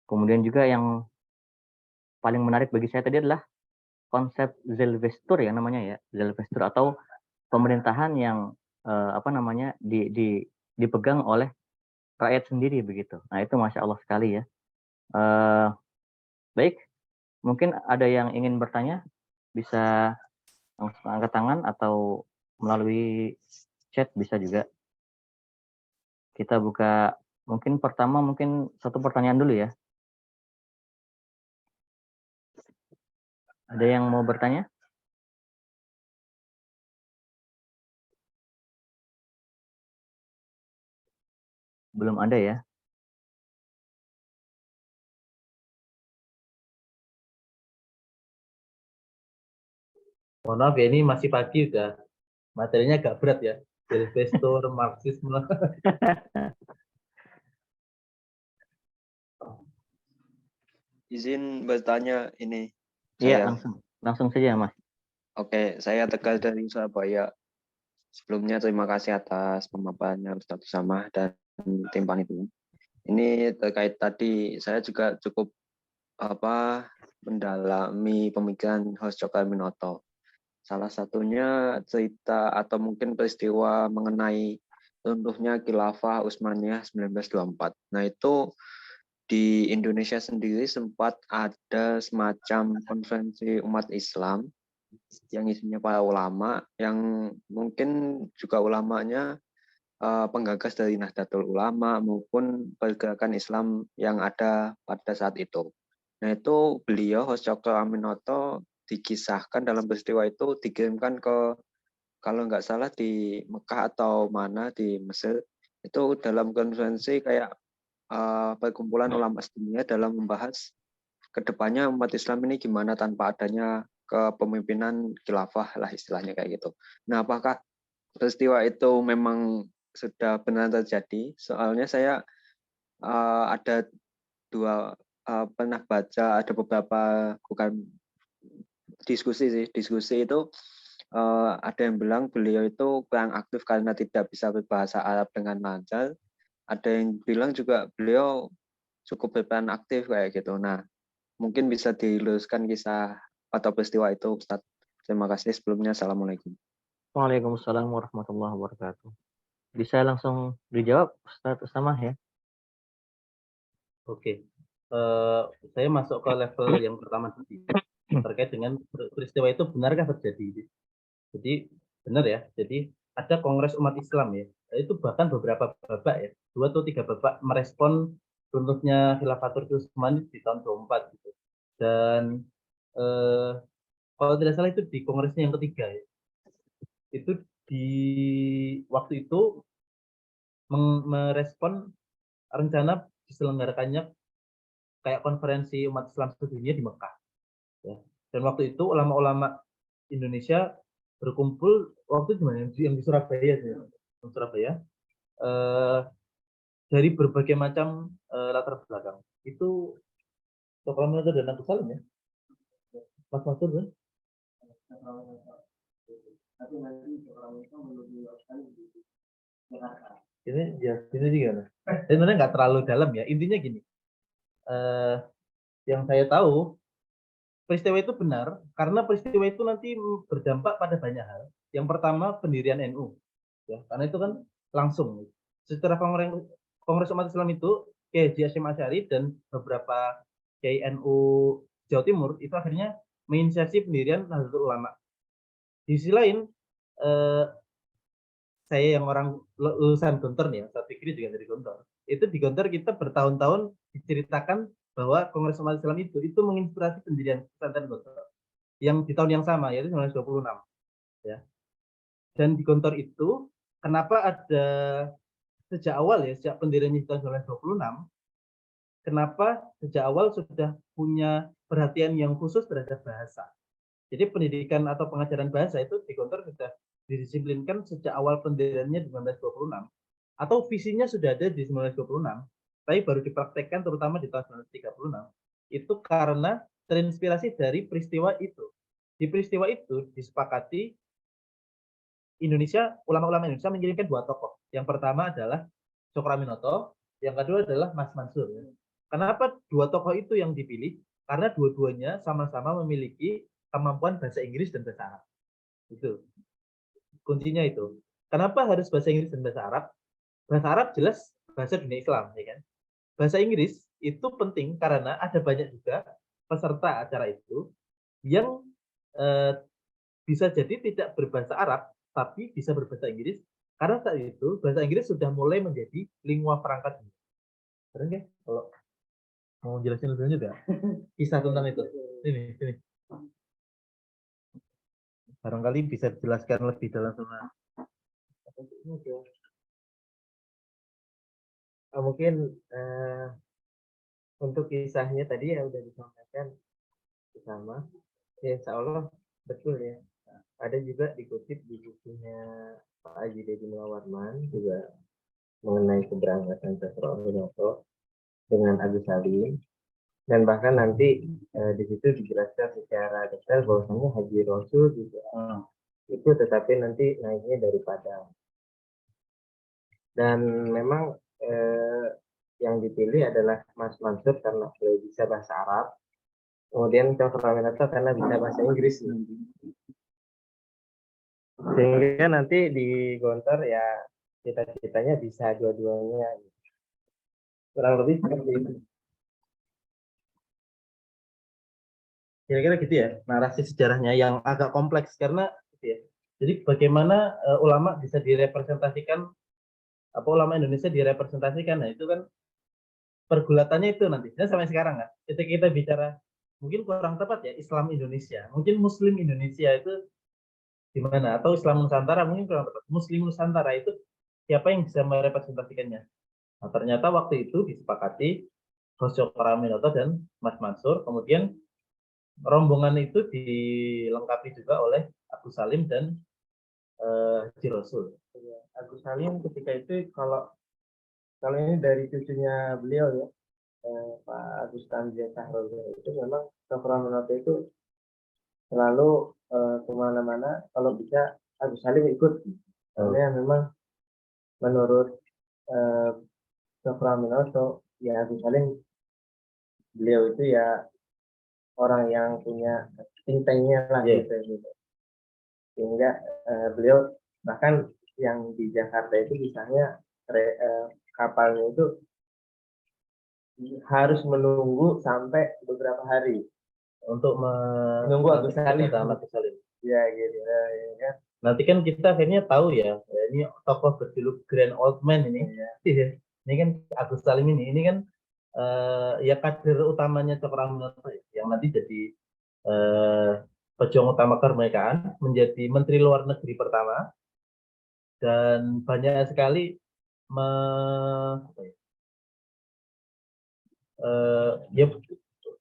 Speaker 1: Kemudian juga yang paling menarik bagi saya tadi adalah konsep Zelvestur ya namanya ya, Zelvestur atau pemerintahan yang dipegang oleh rakyat sendiri begitu. Nah itu masya Allah sekali ya. Baik, mungkin ada yang ingin bertanya, bisa langsung angkat tangan atau melalui chat bisa juga. Kita buka mungkin satu pertanyaan dulu ya. Ada yang mau bertanya? Belum ada ya.
Speaker 5: Mohon maaf ya, ini masih pagi udah materinya agak berat ya. Investor, Marxisme.
Speaker 6: Izin bertanya ini.
Speaker 1: Iya, langsung saja Mas.
Speaker 6: Oke, saya Tegar dari Surabaya. Sebelumnya terima kasih atas pemaparannya Ustadz Usama dan tim panitia. Ini terkait tadi, saya juga cukup mendalami pemikiran Host Cokro Aminoto. Salah satunya cerita atau mungkin peristiwa mengenai runtuhnya Khilafah Utsmaniyah 1924. Nah itu di Indonesia sendiri sempat ada semacam konferensi umat Islam yang isinya para ulama, yang mungkin juga ulamanya penggagas dari Nahdlatul Ulama maupun pergerakan Islam yang ada pada saat itu. Nah itu beliau, Host Cokro Aminoto, dikisahkan dalam peristiwa itu dikirimkan ke, kalau nggak salah di Mekah atau mana di Mesir, itu dalam konferensi kayak perkumpulan ulama dunia dalam membahas kedepannya umat Islam ini gimana tanpa adanya kepemimpinan khilafah lah istilahnya kayak gitu. Nah apakah peristiwa itu memang sudah benar terjadi? Soalnya saya ada pernah baca, ada beberapa, bukan diskusi itu ada yang bilang beliau itu kurang aktif karena tidak bisa berbahasa Arab dengan lancar. Ada yang bilang juga beliau cukup berperan aktif kayak gitu. Nah, mungkin bisa diluruskan kisah atau peristiwa itu, Ustadz. Terima kasih sebelumnya. Assalamualaikum.
Speaker 1: Waalaikumsalam warahmatullahi wabarakatuh. Bisa langsung dijawab Ustadz Ustamah ya?
Speaker 5: Oke. Saya masuk ke level yang pertama tadi terkait dengan peristiwa itu benarkah terjadi. Jadi benar ya. Jadi ada Kongres Umat Islam ya. Itu bahkan beberapa babak ya, 2 atau 3 babak merespon runtuhnya Khilafatul Utsmani di tahun 24 gitu. Dan kalau tidak salah itu di kongresnya yang ketiga ya. Itu di waktu itu merespon rencana diselenggarakannya kayak konferensi umat Islam sedunia di Mekah ya. Dan waktu itu ulama-ulama Indonesia berkumpul waktu yang di Surabaya ya. Surabaya dari berbagai macam latar belakang. Itu Proklamator itu dan Agus Salim ya. Mas Masud kan? Ini ya ini juga. Sebenarnya nggak terlalu dalam ya. Intinya gini. Yang saya tahu peristiwa itu benar karena peristiwa itu nanti berdampak pada banyak hal. Yang pertama pendirian NU, ya karena itu kan langsung secara Kongres Umat Islam itu Kiai Haji Hasyim Asy'ari dan beberapa Kiai NU Jawa Timur itu akhirnya menginisiasi pendirian Nahdlatul Ulama. Di sisi lain, saya yang orang lulusan Gontor nih, saya pikir juga dari Gontor. Itu di Gontor kita bertahun-tahun diceritakan bahwa Kongres Umat Islam itu menginspirasi pendirian pesantren Gontor yang di tahun yang sama yaitu 1926 ya. Dan di Gontor itu kenapa ada sejak awal ya, sejak pendiriannya di tahun 1926, kenapa sejak awal sudah punya perhatian yang khusus terhadap bahasa. Jadi pendidikan atau pengajaran bahasa itu di Gontor sudah didisiplinkan sejak awal pendiriannya di 1926 atau visinya sudah ada di 1926 tapi baru dipraktekkan terutama di tahun 1936 itu karena terinspirasi dari peristiwa itu. Di peristiwa itu disepakati Indonesia, ulama-ulama Indonesia mengirimkan 2 tokoh. Yang pertama adalah Cokroaminoto, yang kedua adalah Mas Mansur. Kenapa 2 tokoh itu yang dipilih? Karena dua-duanya sama-sama memiliki kemampuan bahasa Inggris dan bahasa Arab. Itu kuncinya itu. Kenapa harus bahasa Inggris dan bahasa Arab? Bahasa Arab jelas bahasa dunia Islam, ya kan? Bahasa Inggris itu penting karena ada banyak juga peserta acara itu yang bisa jadi tidak berbahasa Arab tapi bisa berbahasa Inggris karena saat itu bahasa Inggris sudah mulai menjadi lingua franca dunia. Keren kan? Kalau mau jelasin lebih lanjut ya kisah tentang itu. Sini. Barangkali bisa dijelaskan lebih dalam sama.
Speaker 7: Mungkin untuk kisahnya tadi ya udah disampaikan bersama. Ya, insya Allah betul ya. Ada juga dikutip di bukunya Pak Haji Deddy Mulyawarman juga mengenai keberangkatan Cokroaminoto dengan Agus Salim. Dan bahkan nanti di situ dijelaskan secara detail bahwasanya Haji Rasul juga itu tetapi nanti naiknya dari Padang. Dan memang yang dipilih adalah Mas Mansur karena beliau bisa bahasa Arab. Kemudian Cokroaminoto karena bisa bahasa Inggris. Sehingga nanti di Gontor ya cita-citanya bisa dua-duanya. Kurang lebih seperti itu.
Speaker 5: Kira-kira gitu ya narasi sejarahnya yang agak kompleks karena gitu ya. Jadi bagaimana ulama bisa direpresentasikan, apa ulama Indonesia direpresentasikan, nah itu kan pergulatannya itu nanti. Dan sampai sekarang kan, ketika kita bicara mungkin kurang tepat ya Islam Indonesia, mungkin Muslim Indonesia itu di mana atau Islam Nusantara mungkin kurang tepat. Muslim Nusantara itu siapa yang bisa merepresentasikannya? Nah, ternyata waktu itu disepakati Ghosn Cokroaminoto dan Mas Mansur, kemudian rombongan itu dilengkapi juga oleh Agus Salim dan Haji Rasul.
Speaker 7: Agus Salim ketika itu kalau ini dari cucunya beliau ya, Pak Agus Tamzia Tahroza itu memang Cokroaminoto itu selalu kemana-mana kalau bisa Agus Salim ikut. Karena memang menurut Cokroaminoto ya Agus Salim beliau itu ya orang yang punya think tank-nya lah
Speaker 5: Iya.
Speaker 7: gitu. Sehingga beliau bahkan yang di Jakarta itu misalnya kapalnya itu harus menunggu sampai beberapa hari
Speaker 5: Untuk
Speaker 7: menunggu Agus Salim.
Speaker 5: Agus Salim.
Speaker 7: Ya gitu ya.
Speaker 5: Nanti kan kita akhirnya tahu ya, ini tokoh berjuluk Grand Old Man ini.
Speaker 7: Iya.
Speaker 5: Ini kan Agus Salim ini kan ya kader utamanya Cokroaminoto ya, yang nanti jadi pejuang utama kemerdekaan, menjadi Menteri Luar Negeri pertama, dan banyak sekali ya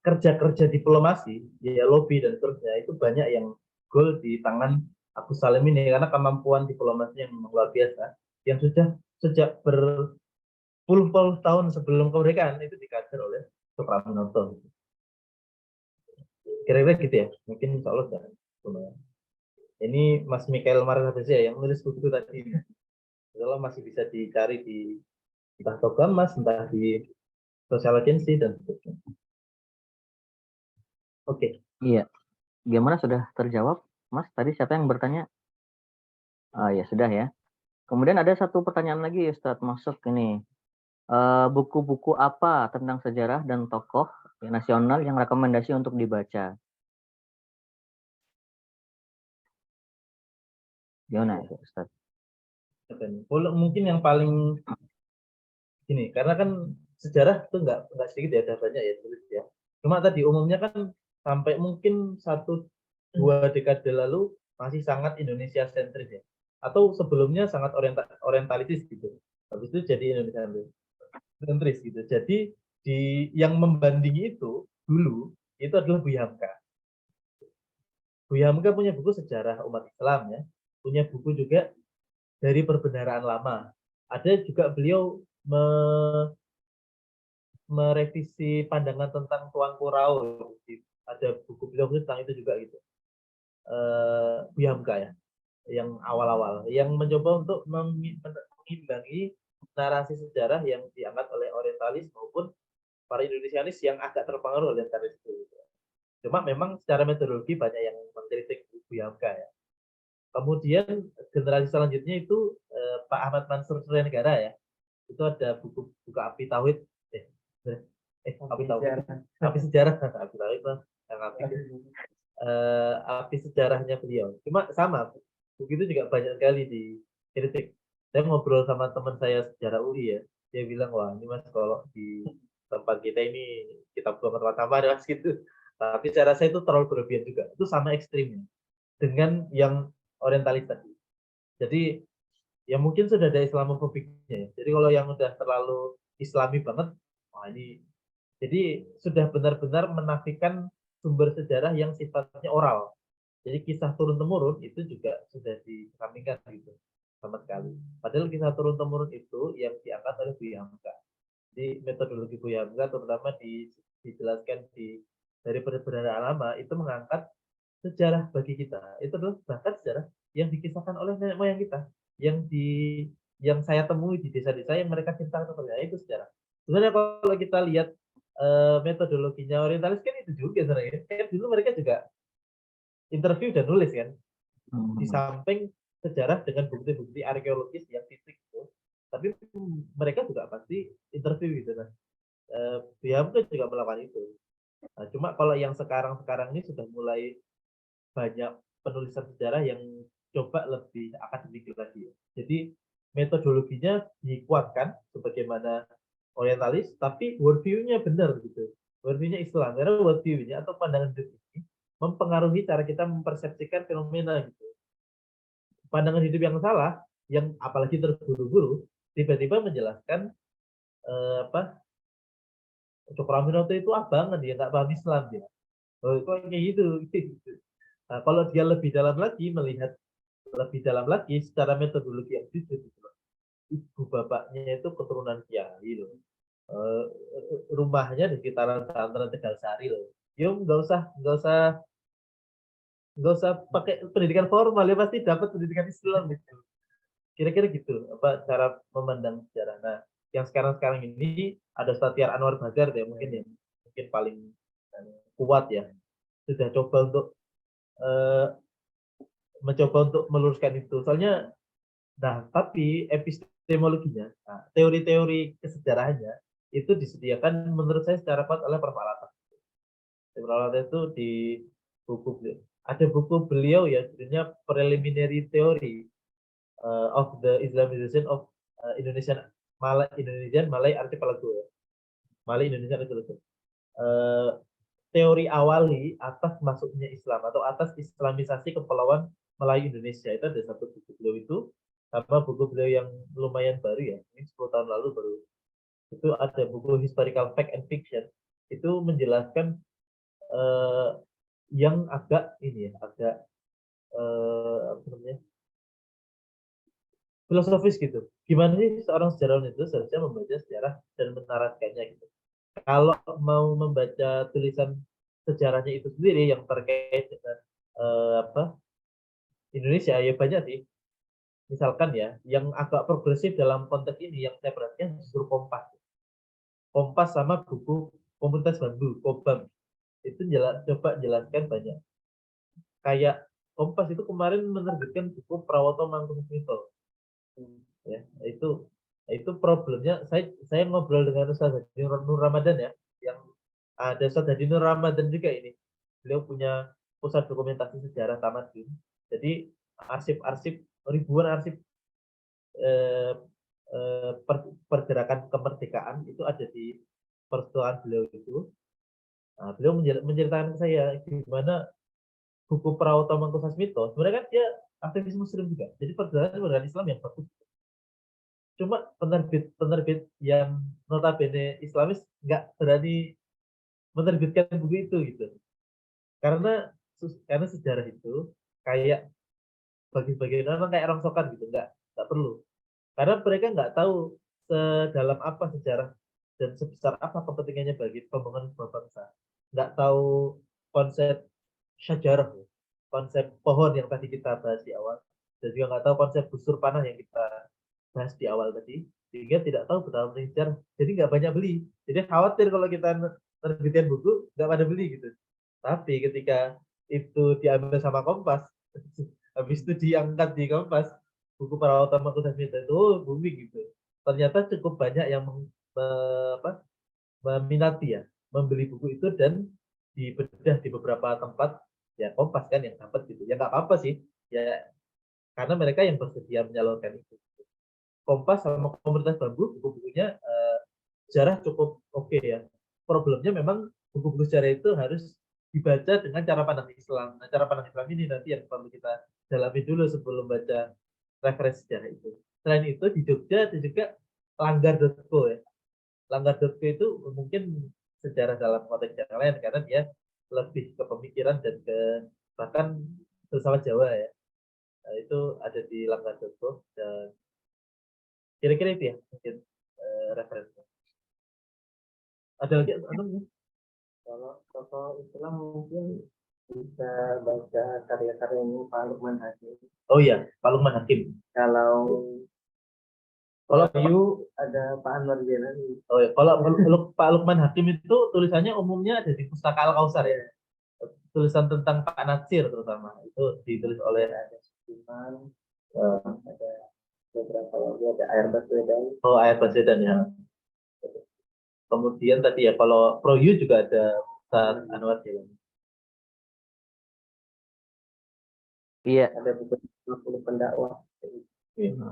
Speaker 5: kerja-kerja diplomasi, ya lobby dan seterusnya itu banyak yang gol di tangan Agus Salim ini karena kemampuan diplomasi yang luar biasa yang sudah sejak berpuluh-puluh tahun sebelum kemerdekaan itu dikader oleh Cokroaminoto. Kira-kira gitu ya, mungkin insya Allah jangan. Ini Mas Mikael Margabesia yang nulis buku tadi. Kalau masih bisa dicari di entah Toga Mas, entah di Social Agency dan seterusnya. Oke.
Speaker 1: Iya. Gimana, sudah terjawab, Mas? Tadi siapa yang bertanya? Ya sudah ya. Kemudian ada satu pertanyaan lagi, Ustadz, masuk ini. Buku-buku apa tentang sejarah dan tokoh nasional yang rekomendasi untuk dibaca? Gimana itu, Ustadz?
Speaker 5: Mungkin yang paling gini, karena kan sejarah itu nggak sedikit ya, ada banyak ya tulis ya. Cuma tadi umumnya kan sampai mungkin 1-2 dekade lalu masih sangat Indonesia sentris ya, atau sebelumnya sangat orientalitis gitu. Habis itu jadi Indonesia sentris gitu. Jadi yang membandingi itu dulu itu adalah Buya Hamka. Buya Hamka punya buku sejarah umat Islam ya, punya buku juga dari perbendaharaan lama. Ada juga beliau merevisi pandangan tentang Tuan Kurau. Ada buku beliau tentang itu juga gitu. Buya Hamka ya, yang awal-awal, yang mencoba untuk mengimbangi narasi sejarah yang diangkat oleh orientalis maupun para Indonesianis yang agak terpengaruh oleh orientalis itu. Cuma memang secara metodologi banyak yang mengkritik Buya Hamka ya. Kemudian generasi selanjutnya itu Pak Ahmad Mansur Suryanegara ya. Itu ada buku Api Tauhid. Api Sejarah. Api Tauhid yang api sejarahnya beliau. Cuma sama, buku itu juga banyak sekali dikritik. Saya ngobrol sama teman saya sejarah UI ya. Dia bilang, wah ini Mas kalau di tempat kita ini kita buang tempat sampah ada Mas gitu. Tapi saya rasa itu terlalu berlebihan juga. Itu sama ekstrimnya dengan yang orientalis tadi. Jadi ya mungkin sudah ada Islamofobiknya. Jadi kalau yang udah terlalu Islami banget, wah ini jadi sudah benar-benar menafikan sumber sejarah yang sifatnya oral. Jadi kisah turun-temurun itu juga sudah dikesampingkan gitu sama sekali. Padahal kisah turun-temurun itu yang diangkat oleh Buya Hamka. Di metodologi Buya Hamka terutama dijelaskan dari perbendaharaan lama itu mengangkat sejarah bagi kita. Itu adalah bahkan sejarah yang dikisahkan oleh nenek moyang kita, yang saya temui di desa-desa yang mereka ceritakan kepada saya itu sejarah. Sebenarnya kalau kita lihat metodologinya orientalis kan itu juga sebenarnya. Kan dulu mereka juga interview dan nulis kan. Di samping sejarah dengan bukti-bukti arkeologis yang fisik itu, tapi mereka juga pasti interview gitu kan. Buya Hamka juga melakukan itu. Nah, cuma kalau yang sekarang ini sudah mulai banyak penulisan sejarah yang coba lebih akademik lagi. Jadi metodologinya dikuatkan sebagaimana orientalis, tapi worldview-nya benar gitu. Worldview-nya Islam, karena worldview-nya atau pandangan hidup ini mempengaruhi cara kita mempersepsikan fenomena gitu. Pandangan hidup yang salah, yang apalagi terburu-buru, tiba-tiba menjelaskan Cokroaminoto itu abangan, dia nggak paham Islam dia. Oh, kok kayak gitu. Nah, kalau dia lebih dalam lagi melihat lebih dalam lagi secara metodologi yang jujur, ibu bapaknya itu keturunan Kiai loh. Rumahnya di sekitaran Santaran Tegal Sari loh. Yo nggak usah pakai pendidikan formal ya, pasti dapat pendidikan Islam gitu. Kira-kira gitu apa cara memandang sejarah. Nah, yang sekarang ini ada Satya Anwar Bazar ya mungkin paling kuat ya. Sudah coba untuk eh, mencoba untuk meluruskan itu. Soalnya, nah tapi epistemologinya, nah, teori-teori kesejarahannya itu disediakan menurut saya secara kuat oleh Prof. Al-Atas. Prof. Al-Atas itu di buku beliau. Ada buku beliau ya, judulnya Preliminary Theory of the Islamization of Indonesian Malay Archipelago. Ya. Malay Indonesian Archipelago. Teori awali atas masuknya Islam atau atas Islamisasi Kepulauan Melayu Indonesia, itu ada satu buku beliau itu, sama buku beliau yang lumayan baru ya, ini 10 tahun lalu baru, itu ada buku Historical Fact and Fiction, itu menjelaskan yang agak ini ya, agak apa namanya, filosofis gitu. Gimana sih seorang sejarawan itu seharusnya membaca sejarah dan menarasikannya gitu. Kalau mau membaca tulisan sejarahnya itu sendiri yang terkait dengan Indonesia, ya banyak sih. Misalkan ya, yang agak progresif dalam konteks ini yang saya perhatikan justru Kompas. Kompas sama buku Komunitas Bambu, Kobam. Itu coba jelaskan banyak. Kayak Kompas itu kemarin menerbitkan buku Prawoto Mangkunegaran. Ya, itu problemnya. Saya ngobrol dengan Ustaz Hadi Nur Ramadan ya, yang ada Ustaz Hadi Nur Ramadan juga ini. Beliau punya pusat dokumentasi sejarah Tamadun. Jadi arsip-arsip, ribuan arsip pergerakan kemerdekaan itu ada di pertuaan beliau itu. Nah, beliau menceritakan ke saya gimana buku Prawoto Mangkusasmito sebenarnya kan dia aktivis Muslim juga. Jadi pergerakan Islam yang bagus. Cuma penerbit yang notabene Islamis nggak berani menerbitkan buku itu gitu. Karena sejarah itu kayak bagi-bagi orang kayak rongsokan gitu, nggak perlu. Karena mereka nggak tahu sedalam apa sejarah dan sebesar apa kepentingannya bagi pembangunan sebuah bangsa. Nggak tahu konsep syajarah, konsep pohon yang tadi kita bahas di awal, dan juga nggak tahu konsep busur panah yang kita bahas di awal tadi, sehingga tidak tahu betapa penting sejarah. Jadi nggak banyak beli. Jadi khawatir kalau kita menerbitkan buku nggak pada beli gitu. Tapi ketika itu diambil sama Kompas, habis itu diangkat di Kompas, buku Prawoto Mangkusasmito itu booming gitu. Ternyata cukup banyak yang meminati ya, membeli buku itu dan dibedah di beberapa tempat, ya Kompas kan yang dapat gitu. Ya nggak apa-apa sih, ya karena mereka yang bersedia menyalurkan itu. Kompas sama Komunitas Bambu, buku-bukunya sejarah cukup oke ya. Problemnya memang buku-buku sejarah itu harus dibaca dengan cara pandang Islam. Nah, cara pandang Islam ini nanti yang perlu kita dalami dulu sebelum baca referensi sejarah itu. Selain itu di Jogja ada juga Langgar.co ya. Langgar.co itu mungkin sejarah dalam konteks yang lain karena dia lebih ke pemikiran dan ke bahkan filsafat Jawa ya. Nah, itu ada di Langgar.co dan kira-kira itu ya mungkin referensi. Ada lagi atau
Speaker 7: Kalau tokoh Islam mungkin bisa baca karya-karya ini Pak Lukman Hakim.
Speaker 5: Oh iya, Pak Lukman Hakim.
Speaker 7: Kalau You ada Pak Anwar Zainal.
Speaker 5: Oh iya, kalau Pak Lukman Hakim itu tulisannya umumnya ada di Pustaka Al-Kausar ya. Tulisan tentang Pak Natsir terutama itu ditulis oleh
Speaker 7: Ada Sudirman, ada beberapa lagi, ada Air Baswedan.
Speaker 5: Oh, Ayat Baswedan ya. Kemudian tadi ya kalau Pro You juga ada Ustaz Anwar Jalan.
Speaker 1: Iya.
Speaker 7: Ada buku 50 pendakwah.
Speaker 5: Iya.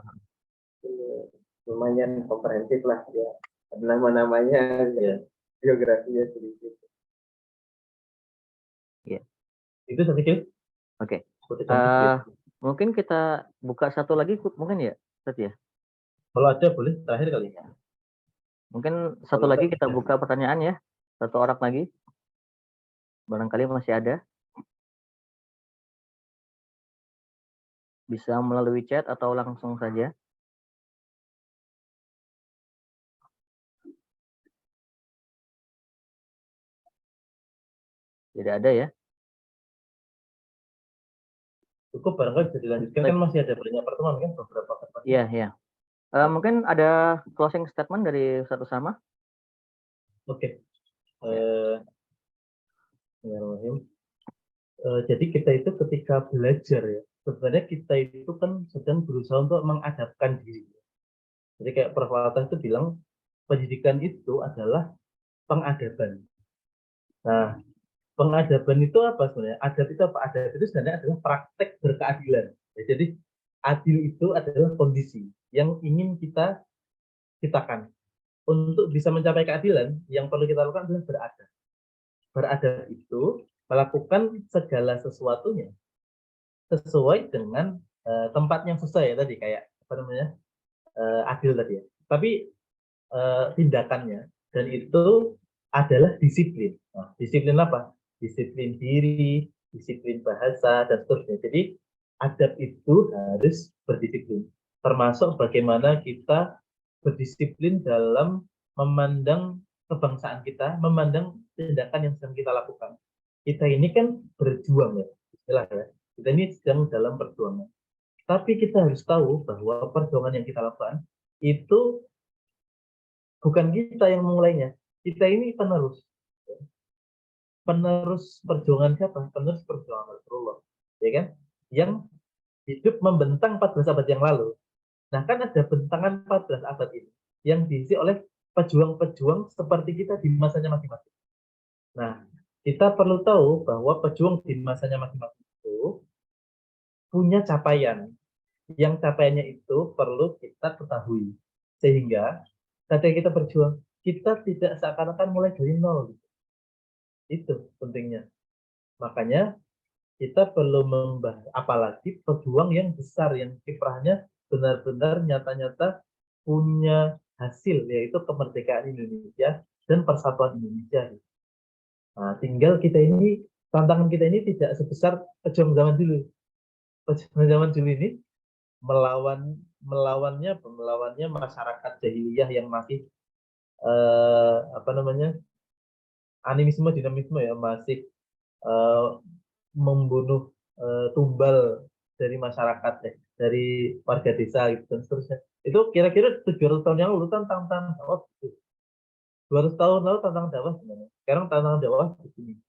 Speaker 7: Lumayan komprehensif lah ya. Nama-namanya ya, biografinya sedikit.
Speaker 1: Iya.
Speaker 5: Itu sedikit.
Speaker 1: Oke. Mungkin kita buka satu lagi mungkin ya, Ustaz ya.
Speaker 5: Kalau ada boleh terakhir kali ya.
Speaker 1: Mungkin satu lagi kita buka pertanyaan ya. Satu orang lagi. Barangkali masih ada. Bisa melalui chat atau langsung saja. Tidak ada ya.
Speaker 5: Cukup barangkali bisa dilanjutkan kan masih ada banyak pertemuan kan beberapa pertemuan.
Speaker 1: Iya, iya. Mungkin ada closing statement dari Ustaz Usama.
Speaker 5: Oke. Jadi kita itu ketika belajar ya, sebenarnya kita itu kan sedang berusaha untuk mengadapkan diri. Jadi kayak Prof. Walter itu bilang, pendidikan itu adalah pengadaban. Nah, pengadaban itu apa sebenarnya? Adab itu apa? Adab itu sebenarnya adalah praktek berkeadilan. Ya, jadi adil itu adalah kondisi yang ingin kita ciptakan. Untuk bisa mencapai keadilan, yang perlu kita lakukan adalah beradab. Beradab itu melakukan segala sesuatunya sesuai dengan tempat yang sesuai ya tadi, kayak apa namanya, adil tadi ya. Tapi tindakannya dan itu adalah disiplin. Nah, disiplin apa? Disiplin diri, disiplin bahasa dan seterusnya. Jadi adab itu harus berdisiplin. Termasuk bagaimana kita berdisiplin dalam memandang kebangsaan kita, memandang tindakan yang sedang kita lakukan. Kita ini kan berjuang ya, istilah ya. Kita ini sedang dalam perjuangan. Tapi kita harus tahu bahwa perjuangan yang kita lakukan itu bukan kita yang memulainya. Kita ini penerus. Penerus perjuangan siapa? Penerus perjuangan Rasulullah. Ya kan? Yang hidup membentang 14 abad yang lalu. Nah, kan ada bentangan 14 abad ini yang diisi oleh pejuang-pejuang seperti kita di masanya masing-masing. Nah, kita perlu tahu bahwa pejuang di masanya masing-masing itu punya capaian. Yang capaiannya itu perlu kita ketahui. Sehingga ketika kita berjuang, kita tidak seakan-akan mulai dari nol. Itu pentingnya. Makanya kita perlu membahas, apalagi pejuang yang besar, yang kiprahnya benar-benar nyata-nyata punya hasil, yaitu kemerdekaan Indonesia dan persatuan Indonesia. Nah, tinggal kita ini, tantangan kita ini tidak sebesar pejuang zaman dulu. Pejuang zaman dulu ini melawannya masyarakat jahiliyah yang masih animisme dinamisme ya, masih membunuh tumbal dari masyarakat ya, dari warga desa gitu dan seterusnya. Itu kira-kira 700 tahun yang lalu tantangan dakwah gitu. 200 tahun lalu tantangan dakwah gimana? Sekarang tantangan dakwah begini.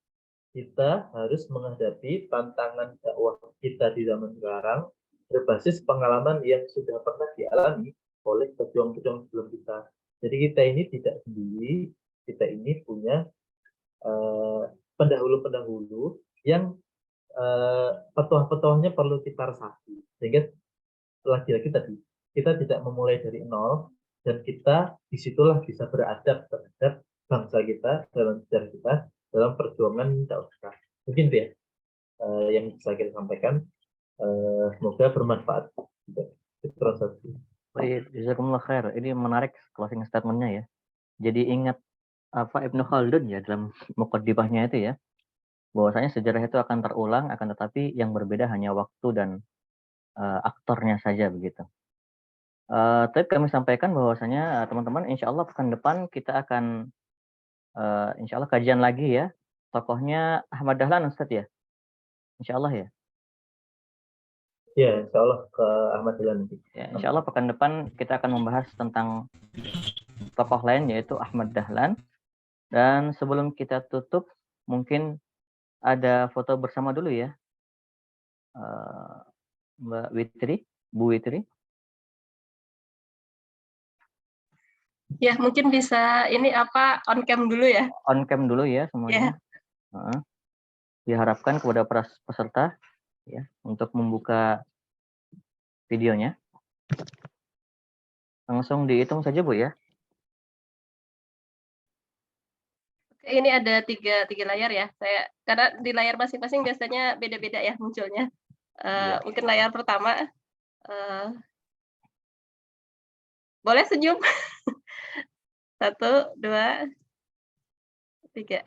Speaker 5: Kita harus menghadapi tantangan dakwah kita di zaman sekarang berbasis pengalaman yang sudah pernah dialami oleh pejuang-pejuang sebelum kita. Jadi kita ini tidak sendiri, kita ini punya pendahulu-pendahulu yang petuah-petuahnya perlu kita resapi. Sehingga lagi-lagi tadi, kita tidak memulai dari nol, dan kita disitulah bisa beradab terhadap bangsa kita, dalam sejarah kita, dalam perjuangan dakwah. Mungkin itu ya yang bisa kita sampaikan. Semoga bermanfaat. Transaksi.
Speaker 1: Baik, jazakumullah khair. Ini menarik closing statement-nya ya. Jadi ingat apa Ibnu Khaldun ya dalam muqaddimahnya itu ya, bahwasanya sejarah itu akan terulang, akan tetapi yang berbeda hanya waktu dan aktornya saja begitu. Tapi kami sampaikan bahwasanya teman-teman, insya Allah pekan depan kita akan insya Allah kajian lagi ya. Tokohnya Ahmad Dahlan Ustadz ya, insya Allah ya.
Speaker 5: Ya, insya Allah ke Ahmad Dahlan nanti.
Speaker 1: Ya, insya Allah pekan depan kita akan membahas tentang tokoh lain yaitu Ahmad Dahlan. Dan sebelum kita tutup, mungkin ada foto bersama dulu ya, Mbak Witri, Bu Witri.
Speaker 8: Ya, mungkin bisa ini on cam dulu ya.
Speaker 1: On cam dulu ya semuanya. Ya. Diharapkan kepada peserta ya untuk membuka videonya. Langsung dihitung saja Bu ya.
Speaker 8: Ini ada tiga layar ya. Karena di layar masing-masing biasanya beda-beda ya munculnya. Mungkin layar pertama. Boleh senyum. 1, 2, 3.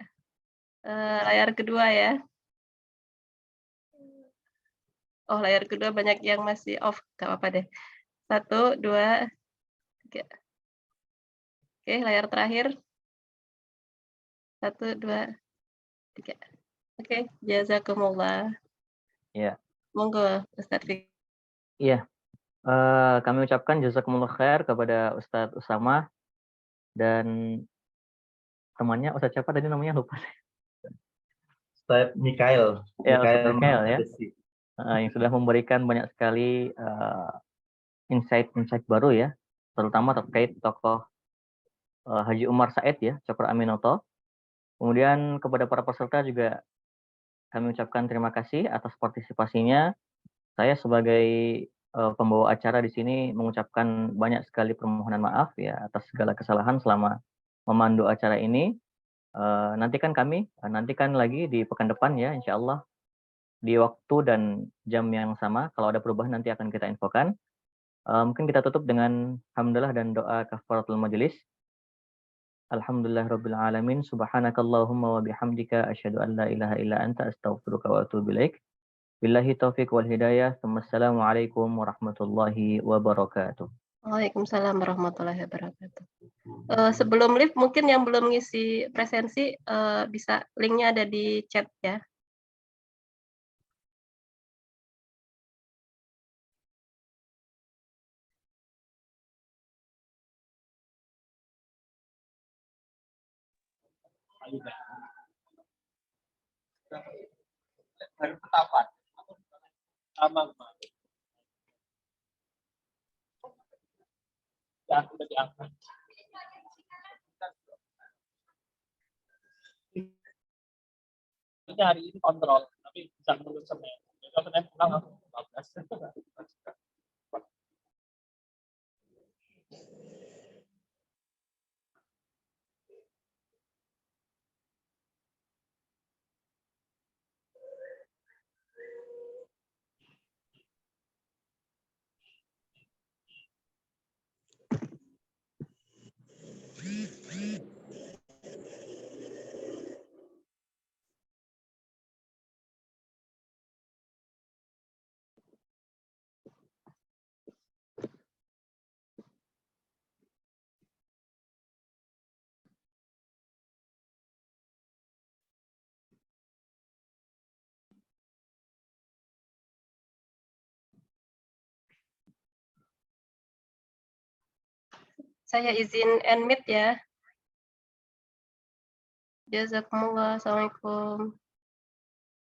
Speaker 8: Layar kedua ya. Oh, layar kedua banyak yang masih off. Gak apa-apa deh. 1, 2, 3. Oke, layar terakhir. 1, 2, 3. Oke, jazakumullah.
Speaker 1: Ya.
Speaker 8: Monggo, Ustadz Fikri.
Speaker 1: Iya. Kami ucapkan jazakumullah khair kepada Ustadz Usama dan temannya Ustadz siapa tadi namanya lupa.
Speaker 5: Ustadz Mikael.
Speaker 1: Ya, Ustadz Mikael ya,
Speaker 5: Mahadesi.
Speaker 1: yang sudah memberikan banyak sekali insight-insight baru ya, terutama terkait tokoh Haji Umar Said ya, Cokro Aminoto. Kemudian kepada para peserta juga kami ucapkan terima kasih atas partisipasinya. Saya sebagai pembawa acara di sini mengucapkan banyak sekali permohonan maaf ya atas segala kesalahan selama memandu acara ini. Nantikan lagi di pekan depan ya, insya Allah di waktu dan jam yang sama. Kalau ada perubahan nanti akan kita infokan. Mungkin kita tutup dengan hamdalah dan doa kafaratul majelis. Alhamdulillah rabbil alamin, subhanakallahumma wa bihamdika asyhadu an la ilaha illa anta astaghfiruka wa atubu ilaik. Billahi taufiq wal hidayah. Wassalamualaikum warahmatullahi wabarakatuh.
Speaker 8: Waalaikumsalam warahmatullahi wabarakatuh. Sebelum live, mungkin yang belum ngisi presensi, bisa linknya ada di chat ya.
Speaker 9: Hari ini kontrol, tapi bisa menurut Senin. Kalau Senin pulang langsung 14.
Speaker 8: Saya izin end meet ya. Jazakumullah. Assalamualaikum.